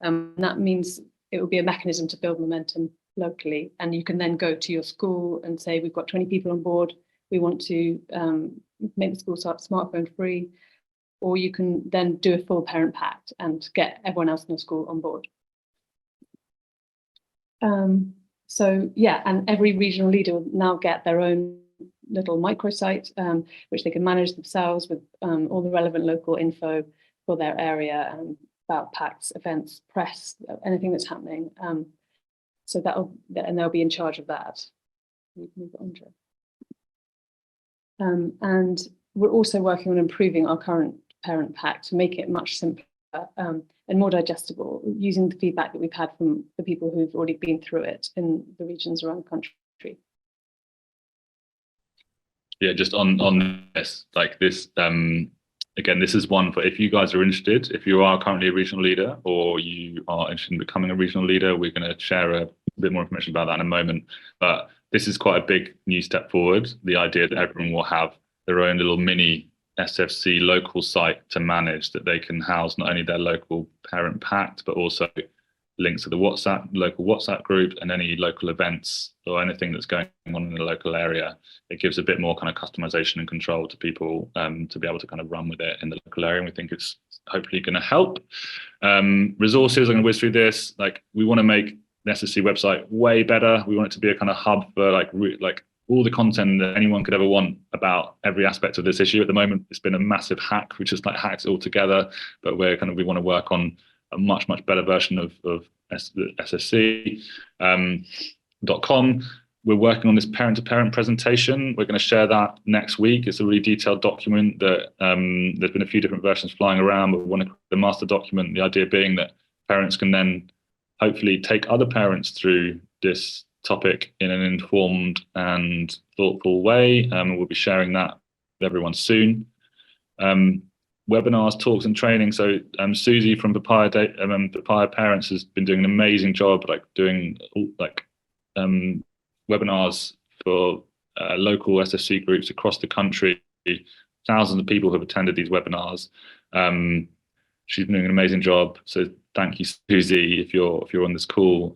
That means it will be a mechanism to build momentum locally. And you can then go to your school and say, we've got 20 people on board. We want to make the school smartphone free. Or you can then do a full parent pact and get everyone else in your school on board. So yeah, and every regional leader will now get their own little microsite, which they can manage themselves with all the relevant local info for their area, about pacts, events, press, anything that's happening. So and they'll be in charge of that. Move it on, Joe. And we're also working on improving our current Parent Pact to make it much simpler and more digestible, using the feedback that we've had from the people who've already been through it in the regions around the country. Yeah, just on this, like this, again, this is one for if you guys are interested, if you are currently a regional leader or you are interested in becoming a regional leader, we're going to share a bit more information about that in a moment. But this is quite a big new step forward, the idea that everyone will have their own little mini SFC local site to manage, that they can house not only their local Parent Pact, but also links to the local WhatsApp group and any local events or anything that's going on in the local area. It gives a bit more kind of customization and control to people to be able to kind of run with it in the local area. And we think it's hopefully going to help. Resources, I'm going to whiz through this. Like, we want to make the SSC website way better. We want it to be a kind of hub for like all the content that anyone could ever want about every aspect of this issue. At the moment, it's been a massive hack, which just like hacks it all together. But we want to work on a much better version of SSC.com. We're working on this parent-to-parent presentation. We're going to share that next week. It's a really detailed document that there's been a few different versions flying around, but we want to create the master document. The idea being that parents can then hopefully take other parents through this topic in an informed and thoughtful way. We'll be sharing that with everyone soon. Webinars, talks, and training. So Susie from Papaya Parents has been doing an amazing job, doing webinars for local SFC groups across the country. Thousands of people have attended these webinars. She's doing an amazing job. So thank you, Susie, if you're on this call.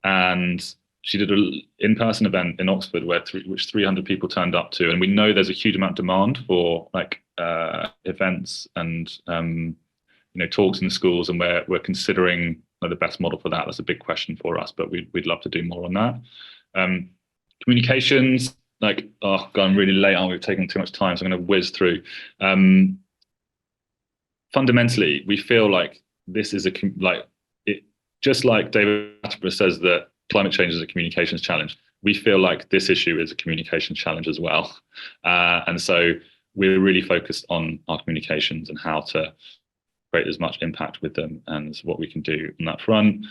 And she did an in-person event in Oxford which 300 people turned up to, and we know there's a huge amount of demand for events and talks in schools, and we're considering the best model for that. That's a big question for us, but we'd love to do more on that. Communications, oh god, I'm really late on. We've taken too much time, so I'm going to whiz through. Fundamentally, we feel like this is just like David Attenborough says that climate change is a communications challenge. We feel like this issue is a communications challenge as well. And so we're really focused on our communications and how to create as much impact with them and what we can do on that front.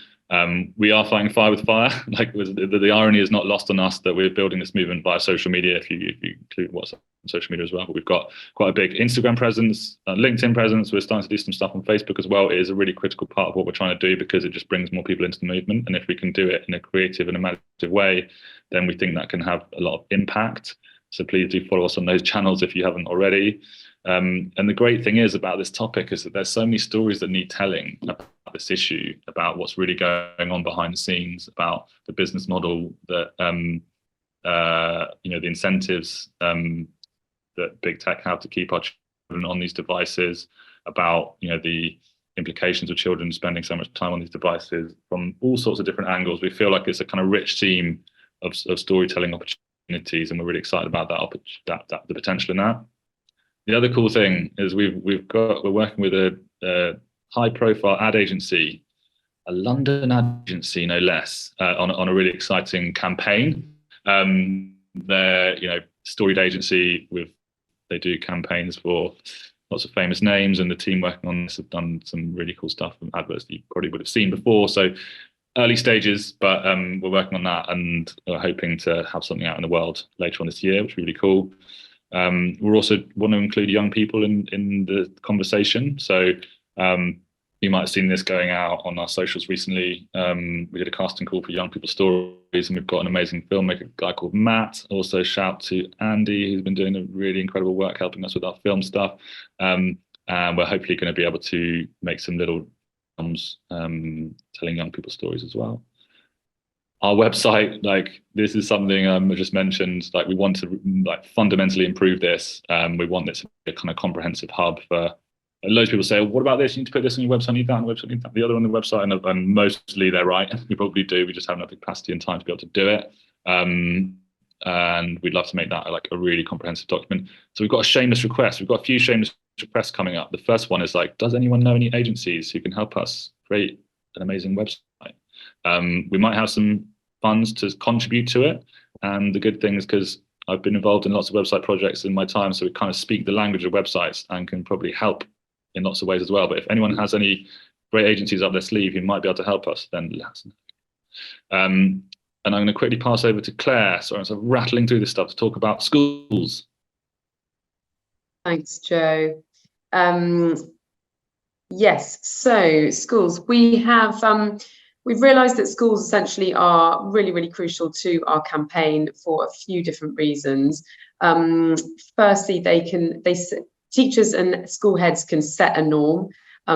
We are fighting fire with fire. The irony is not lost on us that we're building this movement via social media, if you include WhatsApp and social media as well. But we've got quite a big Instagram presence, LinkedIn presence. We're starting to do some stuff on Facebook as well. It is a really critical part of what we're trying to do because it just brings more people into the movement. And if we can do it in a creative and imaginative way, then we think that can have a lot of impact. So please do follow us on those channels if you haven't already. And the great thing is about this topic is that there's so many stories that need telling about this issue, about what's really going on behind the scenes, about the business model, that the incentives that big tech have to keep our children on these devices, about the implications of children spending so much time on these devices from all sorts of different angles. We feel like it's a kind of rich theme of storytelling opportunities, and we're really excited about the potential in that. The other cool thing is we're working with a high-profile ad agency, a London ad agency, no less, on a really exciting campaign. They're storied agency they do campaigns for lots of famous names, and the team working on this have done some really cool stuff from adverts that you probably would have seen before. So early stages, but we're working on that, and we're hoping to have something out in the world later on this year, which is really cool. We're also want to include young people in the conversation. So you might have seen this going out on our socials recently. We did a casting call for young people's stories, and we've got an amazing filmmaker guy called Matt. Also shout to Andy, who's been doing a really incredible work helping us with our film stuff. And we're hopefully going to be able to make some little films telling young people's stories as well. Our website, this is something I just mentioned, we want to fundamentally improve this. We want this to be a kind of comprehensive hub for loads of people say, what about this? You need to put this on your website, you need that on the website, you need that, the other on the website. And mostly they're right. We probably do. We just haven't enough capacity and time to be able to do it. And we'd love to make that a really comprehensive document. So we've got a shameless request. We've got a few shameless requests coming up. The first one is does anyone know any agencies who can help us create an amazing website? We might have some funds to contribute to it. And the good thing is, because I've been involved in lots of website projects in my time, so we kind of speak the language of websites and can probably help in lots of ways as well. But if anyone has any great agencies up their sleeve who might be able to help us, then let us know. And I'm going to quickly pass over to Claire. Sorry, I'm sort of rattling through this stuff to talk about schools. Thanks, Joe. Yes, so schools. We've realised that schools essentially are really, really crucial to our campaign for a few different reasons. Firstly, teachers and school heads can set a norm.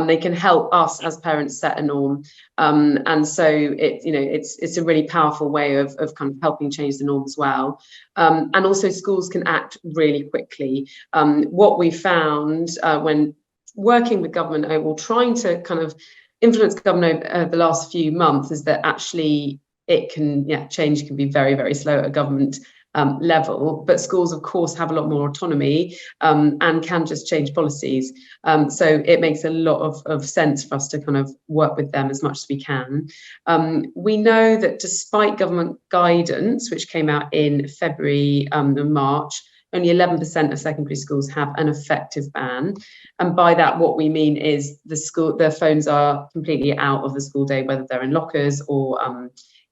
They can help us as parents set a norm, and so it's a really powerful way of kind of helping change the norm as well. And also schools can act really quickly. What we found when working with government or trying to kind of influence government over the last few months is that actually change can be very, very slow at a government level, but schools of course have a lot more autonomy and can just change policies. So it makes a lot of sense for us to kind of work with them as much as we can. We know that despite government guidance, which came out in February and March, only 11% of secondary schools have an effective ban. And by that, what we mean is their phones are completely out of the school day, whether they're in lockers or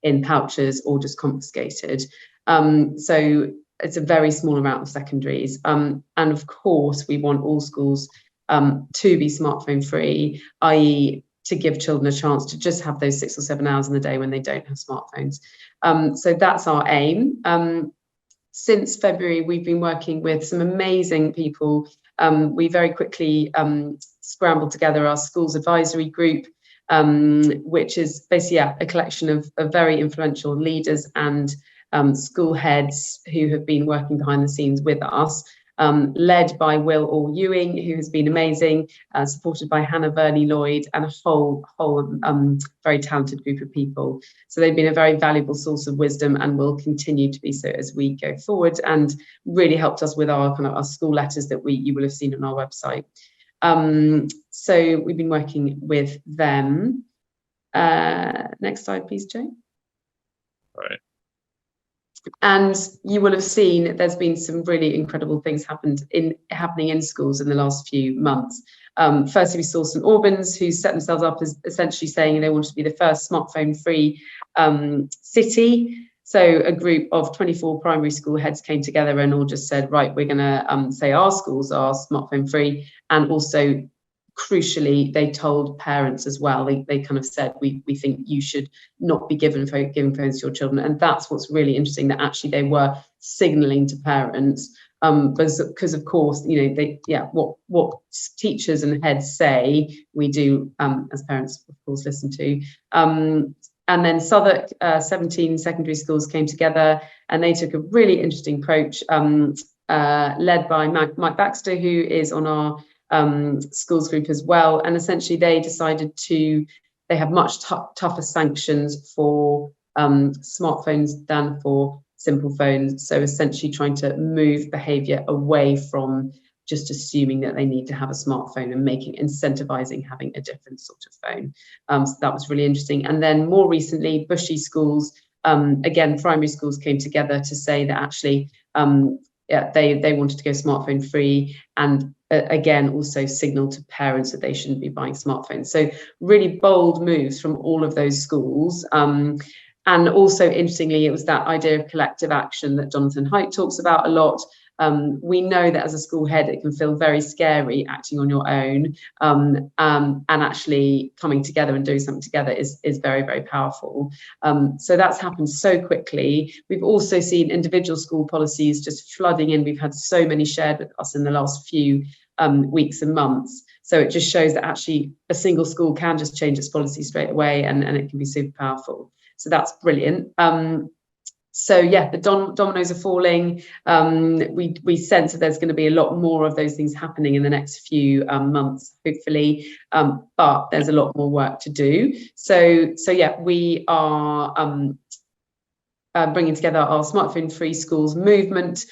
in pouches or just confiscated. So it's a very small amount of secondaries. And of course, we want all schools to be smartphone free, i.e. to give children a chance to just have those 6 or 7 hours in the day when they don't have smartphones. So that's our aim. Since February, we've been working with some amazing people. We very quickly scrambled together our schools advisory group, which is basically a collection of very influential leaders and school heads who have been working behind the scenes with us, led by Will All Ewing, who has been amazing, supported by Hannah Verney Lloyd, and a whole very talented group of people. So they've been a very valuable source of wisdom and will continue to be so as we go forward, and really helped us with our our school letters that you will have seen on our website. So we've been working with them. Next slide, please, Joe. All right. And you will have seen there's been some really incredible things happening in schools in the last few months. Firstly, we saw St Albans, who set themselves up as essentially saying they wanted to be the first smartphone-free city. So a group of 24 primary school heads came together and all just said, right, we're going to say our schools are smartphone-free, and also crucially, they told parents as well. They kind of said, we think you should not be giving phones to your children. And that's what's really interesting, that actually they were signalling to parents, because of course, what teachers and heads say, we do as parents, of course, listen to. And then Southwark, 17 secondary schools came together, and they took a really interesting approach, led by Mike Baxter, who is on our schools group as well. And essentially they decided they have much tougher sanctions for smartphones than for simple phones. So essentially trying to move behavior away from just assuming that they need to have a smartphone and incentivizing having a different sort of phone. So that was really interesting. And then more recently, Bushy schools, again, primary schools came together to say that actually they wanted to go smartphone free, and again also signal to parents that they shouldn't be buying smartphones. So really bold moves from all of those schools. And also interestingly, it was that idea of collective action that Jonathan Haidt talks about a lot. We know that as a school head, it can feel very scary acting on your own, and actually coming together and doing something together is very, very powerful. So that's happened so quickly. We've also seen individual school policies just flooding in. We've had so many shared with us in the last few weeks and months. So it just shows that actually a single school can just change its policy straight away, and it can be super powerful. So that's brilliant. So yeah, the dominoes are falling. We sense that there's going to be a lot more of those things happening in the next few months, hopefully. But there's a lot more work to do. So yeah, we are bringing together our smartphone-free schools movement,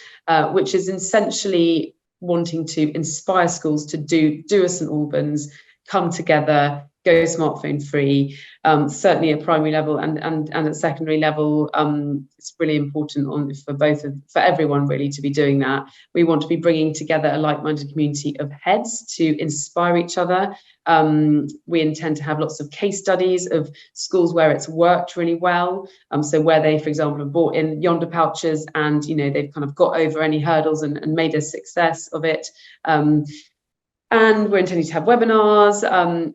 which is essentially wanting to inspire schools to do a St Albans, come together, go smartphone free, certainly at primary level and at secondary level. It's really important for everyone really to be doing that. We want to be bringing together a like-minded community of heads to inspire each other. We intend to have lots of case studies of schools where it's worked really well. So where they, for example, have brought in yonder pouches and they've kind of got over any hurdles and made a success of it. And we're intending to have webinars,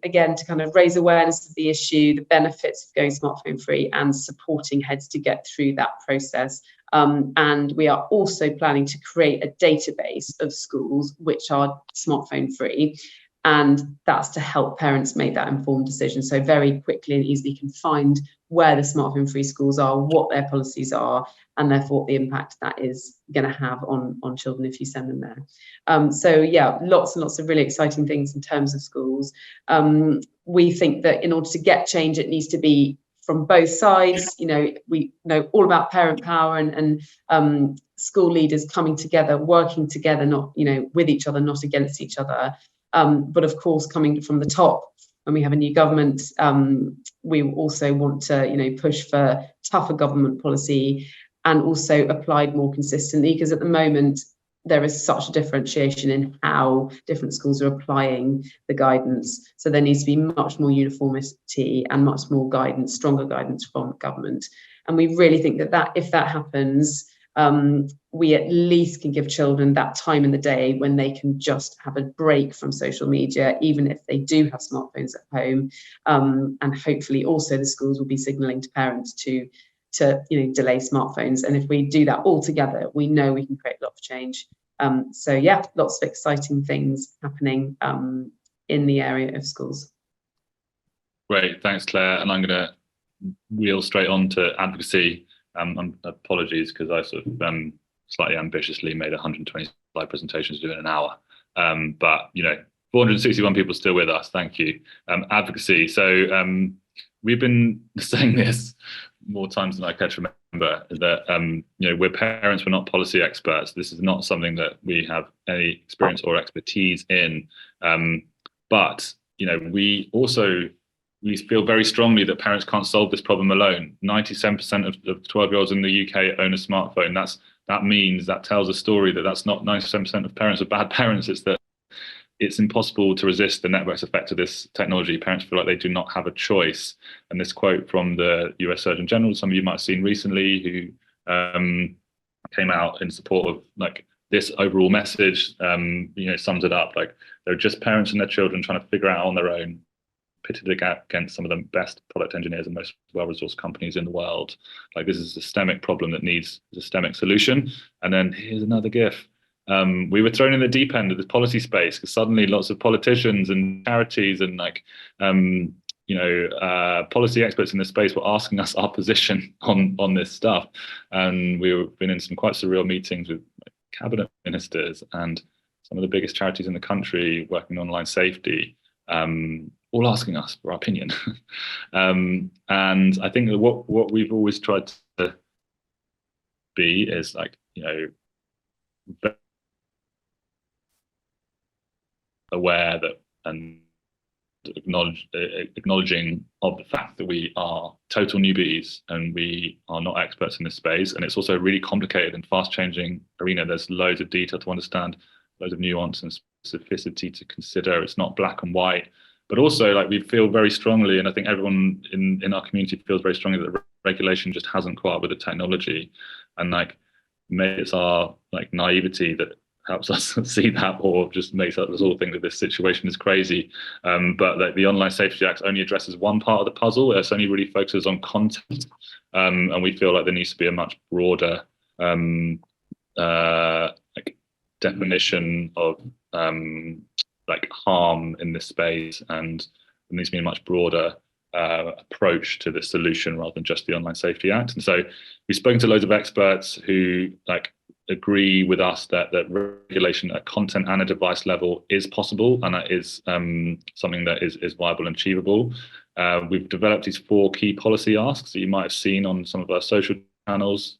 again, to kind of raise awareness of the issue, the benefits of going smartphone free, and supporting heads to get through that process. And we are also planning to create a database of schools which are smartphone free. And that's to help parents make that informed decision. So very quickly and easily can find where the smartphone free schools are, what their policies are, and therefore the impact that is going to have on children if you send them there. So yeah, lots and lots of really exciting things in terms of schools. We think that in order to get change, it needs to be from both sides. We know all about parent power and school leaders coming together, working together, not with each other, not against each other. But of course, coming from the top, when we have a new government, we also want to push for tougher government policy and also applied more consistently, because at the moment there is such a differentiation in how different schools are applying the guidance. So there needs to be much more uniformity and much more guidance, stronger guidance from government. And we really think that if that happens, we at least can give children that time in the day when they can just have a break from social media, even if they do have smartphones at home. And hopefully also the schools will be signalling to parents to delay smartphones. And if we do that all together, we know we can create a lot of change. So yeah, lots of exciting things happening in the area of schools. Great, thanks, Claire. And I'm going to wheel straight on to advocacy. Apologies, because I sort of slightly ambitiously made 120 slide presentations to do in an hour. But 461 people still with us. Thank you. Advocacy. So we've been saying this more times than I can remember, that we're parents, we're not policy experts. This is not something that we have any experience or expertise in. But we feel very strongly that parents can't solve this problem alone. 97% of 12-year-olds in the UK own a smartphone. That tells a story that's not 97% of parents are bad parents. It's that it's impossible to resist the network's effect of this technology. Parents feel like they do not have a choice. And this quote from the US Surgeon General, some of you might have seen recently, who came out in support of this overall message, sums it up. They're just parents and their children trying to figure out on their own, pitted against some of the best product engineers and most well-resourced companies in the world. This is a systemic problem that needs a systemic solution. And then here's another GIF. We were thrown in the deep end of the policy space because suddenly lots of politicians and charities and policy experts in this space were asking us our position on this stuff. And we've been in some quite surreal meetings with cabinet ministers and some of the biggest charities in the country working on online safety, all asking us for our opinion. And I think that what we've always tried to be is aware that and acknowledging of the fact that we are total newbies and we are not experts in this space. And it's also a really complicated and fast changing arena. There's loads of detail to understand, loads of nuance and specificity to consider. It's not black and white. But also, we feel very strongly, and I think everyone in our community feels very strongly, that regulation just hasn't caught up with the technology, and maybe it's our naivety that helps us see that, or just makes us all think that this situation is crazy. But the Online Safety Act only addresses one part of the puzzle. It only really focuses on content, and we feel like there needs to be a much broader definition of harm in this space, and there needs to be a much broader approach to the solution rather than just the Online Safety Act. And so we've spoken to loads of experts who agree with us that regulation at content and a device level is possible, and that is something that is viable and achievable. We've developed these 4 key policy asks that you might have seen on some of our social channels.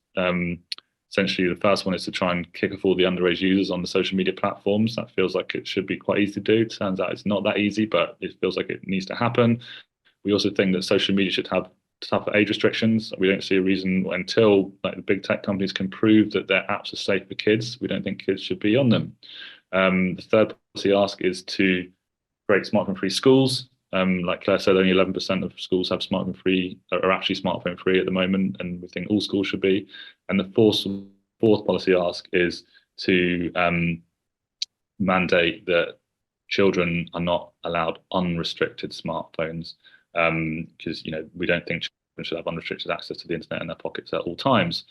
Essentially, the first one is to try and kick off all the underage users on the social media platforms. That feels like it should be quite easy to do. Turns out it's not that easy, but it feels like it needs to happen. We also think that social media should have tougher age restrictions. We don't see a reason until the big tech companies can prove that their apps are safe for kids. We don't think kids should be on them. The third policy ask is to create smartphone-free schools. Like Claire said, only 11% of schools have smartphone-free, are actually smartphone-free at the moment, and we think all schools should be. And the fourth policy ask is to mandate that children are not allowed unrestricted smartphones, because we don't think children should have unrestricted access to the internet in their pockets at all times.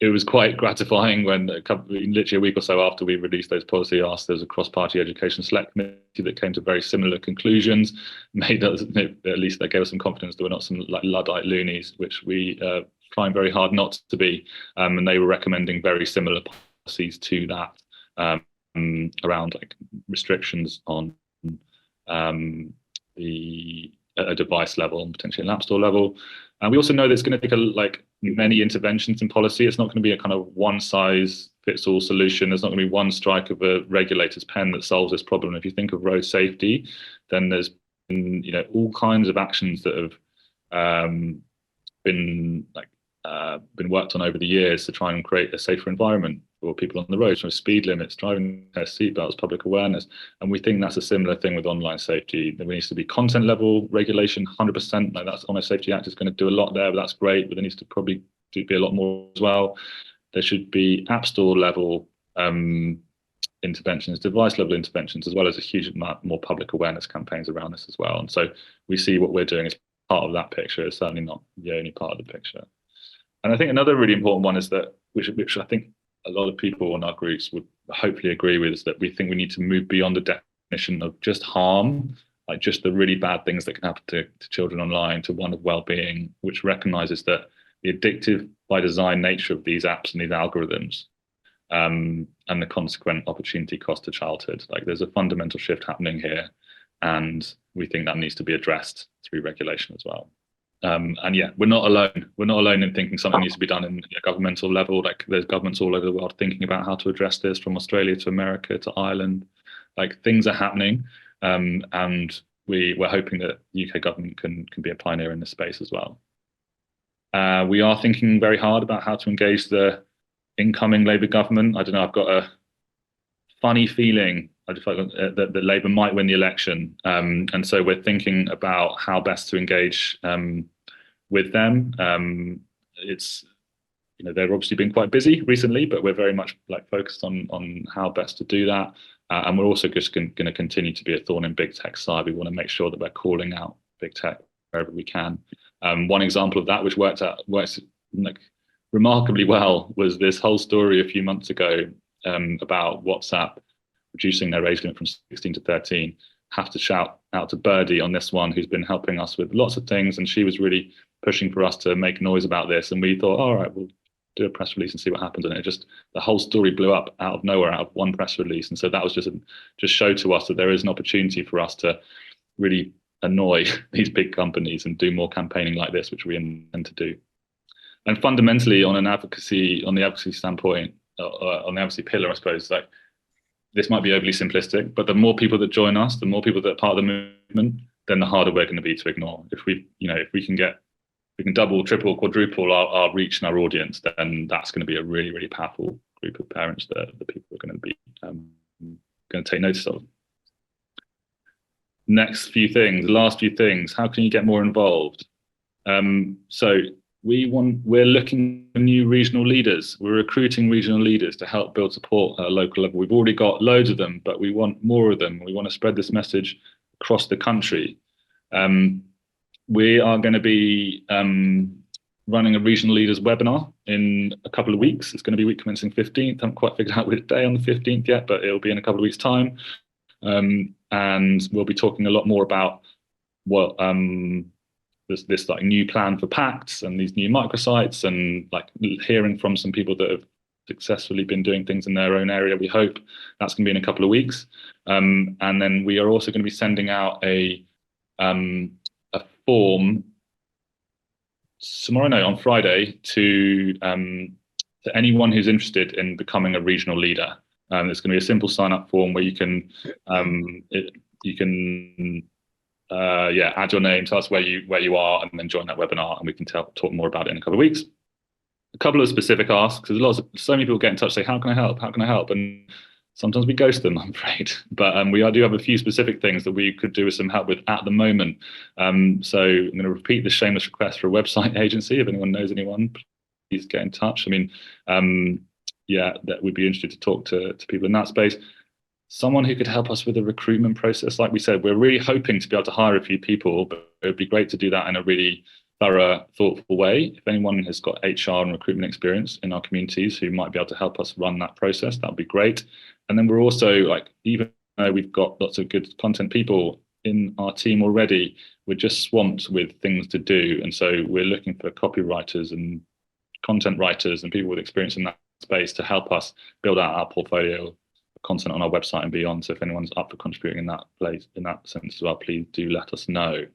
It was quite gratifying when literally a week or so after we released those policy asks, there was a cross-party education select committee that came to very similar conclusions, made us, at least that gave us some confidence that we're not some Luddite loonies, which we trying very hard not to be. And they were recommending very similar policies to that, around restrictions on a device level and potentially an app store level. And we also know that it's going to take many interventions in policy. It's not going to be a kind of one size fits all solution. There's not going to be one strike of a regulator's pen that solves this problem. If you think of road safety, then there's been all kinds of actions that have been worked on over the years to try and create a safer environment. for people on the road, from speed limits, driving test, seatbelts, public awareness. And we think that's a similar thing with online safety. There needs to be content level regulation, 100%. Like that's Online Safety Act is going to do a lot there, but that's great. But there needs to probably be a lot more as well. There should be App Store level interventions, device level interventions, as well as a huge amount more public awareness campaigns around this as well. And so we see what we're doing as part of that picture. It's certainly not the only part of the picture. And I think another really important one is that, which I think a lot of people in our groups would hopefully agree with, is that we think we need to move beyond the definition of just harm, like just the really bad things that can happen to children online, to one of well-being, which recognizes that the addictive by design nature of these apps and these algorithms, and the consequent opportunity cost to childhood. Like there's a fundamental shift happening here, and we think that needs to be addressed through regulation as well. And yeah, we're not alone. We're not alone in thinking something needs to be done in a governmental level. Like there's governments all over the world thinking about how to address this, from Australia to America to Ireland. Like things are happening, and we're hoping that the UK government can be a pioneer in this space as well. We are thinking very hard about how to engage the incoming Labour government. I don't know, I've got a funny feeling that Labour might win the election. And so we're thinking about how best to engage with them. It's, they've obviously been quite busy recently, but we're very much focused on how best to do that. And we're also just going to continue to be a thorn in big tech side. We want to make sure that we're calling out big tech wherever we can. One example of that, which works remarkably well, was this whole story a few months ago about WhatsApp reducing their age limit from 16 to 13. Have to shout out to Birdie on this one, who's been helping us with lots of things, and she was really pushing for us to make noise about this. And we thought, all right, we'll do a press release and see what happens. And the whole story blew up out of nowhere, out of one press release. And so that was just show to us that there is an opportunity for us to really annoy these big companies and do more campaigning like this, which we intend to do. And fundamentally, on the advocacy standpoint, on the advocacy pillar, I suppose, this might be overly simplistic, but the more people that join us, the more people that are part of the movement, then the harder we're going to be to ignore. If we can double, triple, quadruple our reach and our audience, then that's going to be a really, really powerful group of parents that the people are going to be going to take notice of. Last few things. How can you get more involved? So we're looking for new regional leaders. We're recruiting regional leaders to help build support at a local level. We've already got loads of them, but we want more of them. We want to spread this message across the country. We are going to be running a regional leaders webinar in a couple of weeks. It's going to be week commencing 15th. I haven't quite figured out which day on the 15th yet, but it'll be in a couple of weeks' time. And we'll be talking a lot more about what this new plan for pacts and these new microsites, and hearing from some people that have successfully been doing things in their own area. We hope that's going to be in a couple of weeks. And then we are also going to be sending out a form on Friday to anyone who's interested in becoming a regional leader. It's going to be a simple sign-up form where you can add your name, tell us where you are, and then join that webinar, and we can talk more about it in a couple of weeks. A couple of specific asks, because so many people get in touch, say, how can I help? How can I help? And sometimes we ghost them, I'm afraid. But we do have a few specific things that we could do with some help with at the moment. So I'm going to repeat the shameless request for a website agency. If anyone knows anyone, please get in touch. That we'd be interested to talk to people in that space. Someone who could help us with the recruitment process. Like we said, we're really hoping to be able to hire a few people, but it would be great to do that in a really thorough, thoughtful way. If anyone has got HR and recruitment experience in our communities who might be able to help us run that process, that would be great. And then we're also, even though we've got lots of good content people in our team already, we're just swamped with things to do. And so we're looking for copywriters and content writers and people with experience in that space to help us build out our portfolio of content on our website and beyond. So if anyone's up for contributing in that sense as well, please do let us know.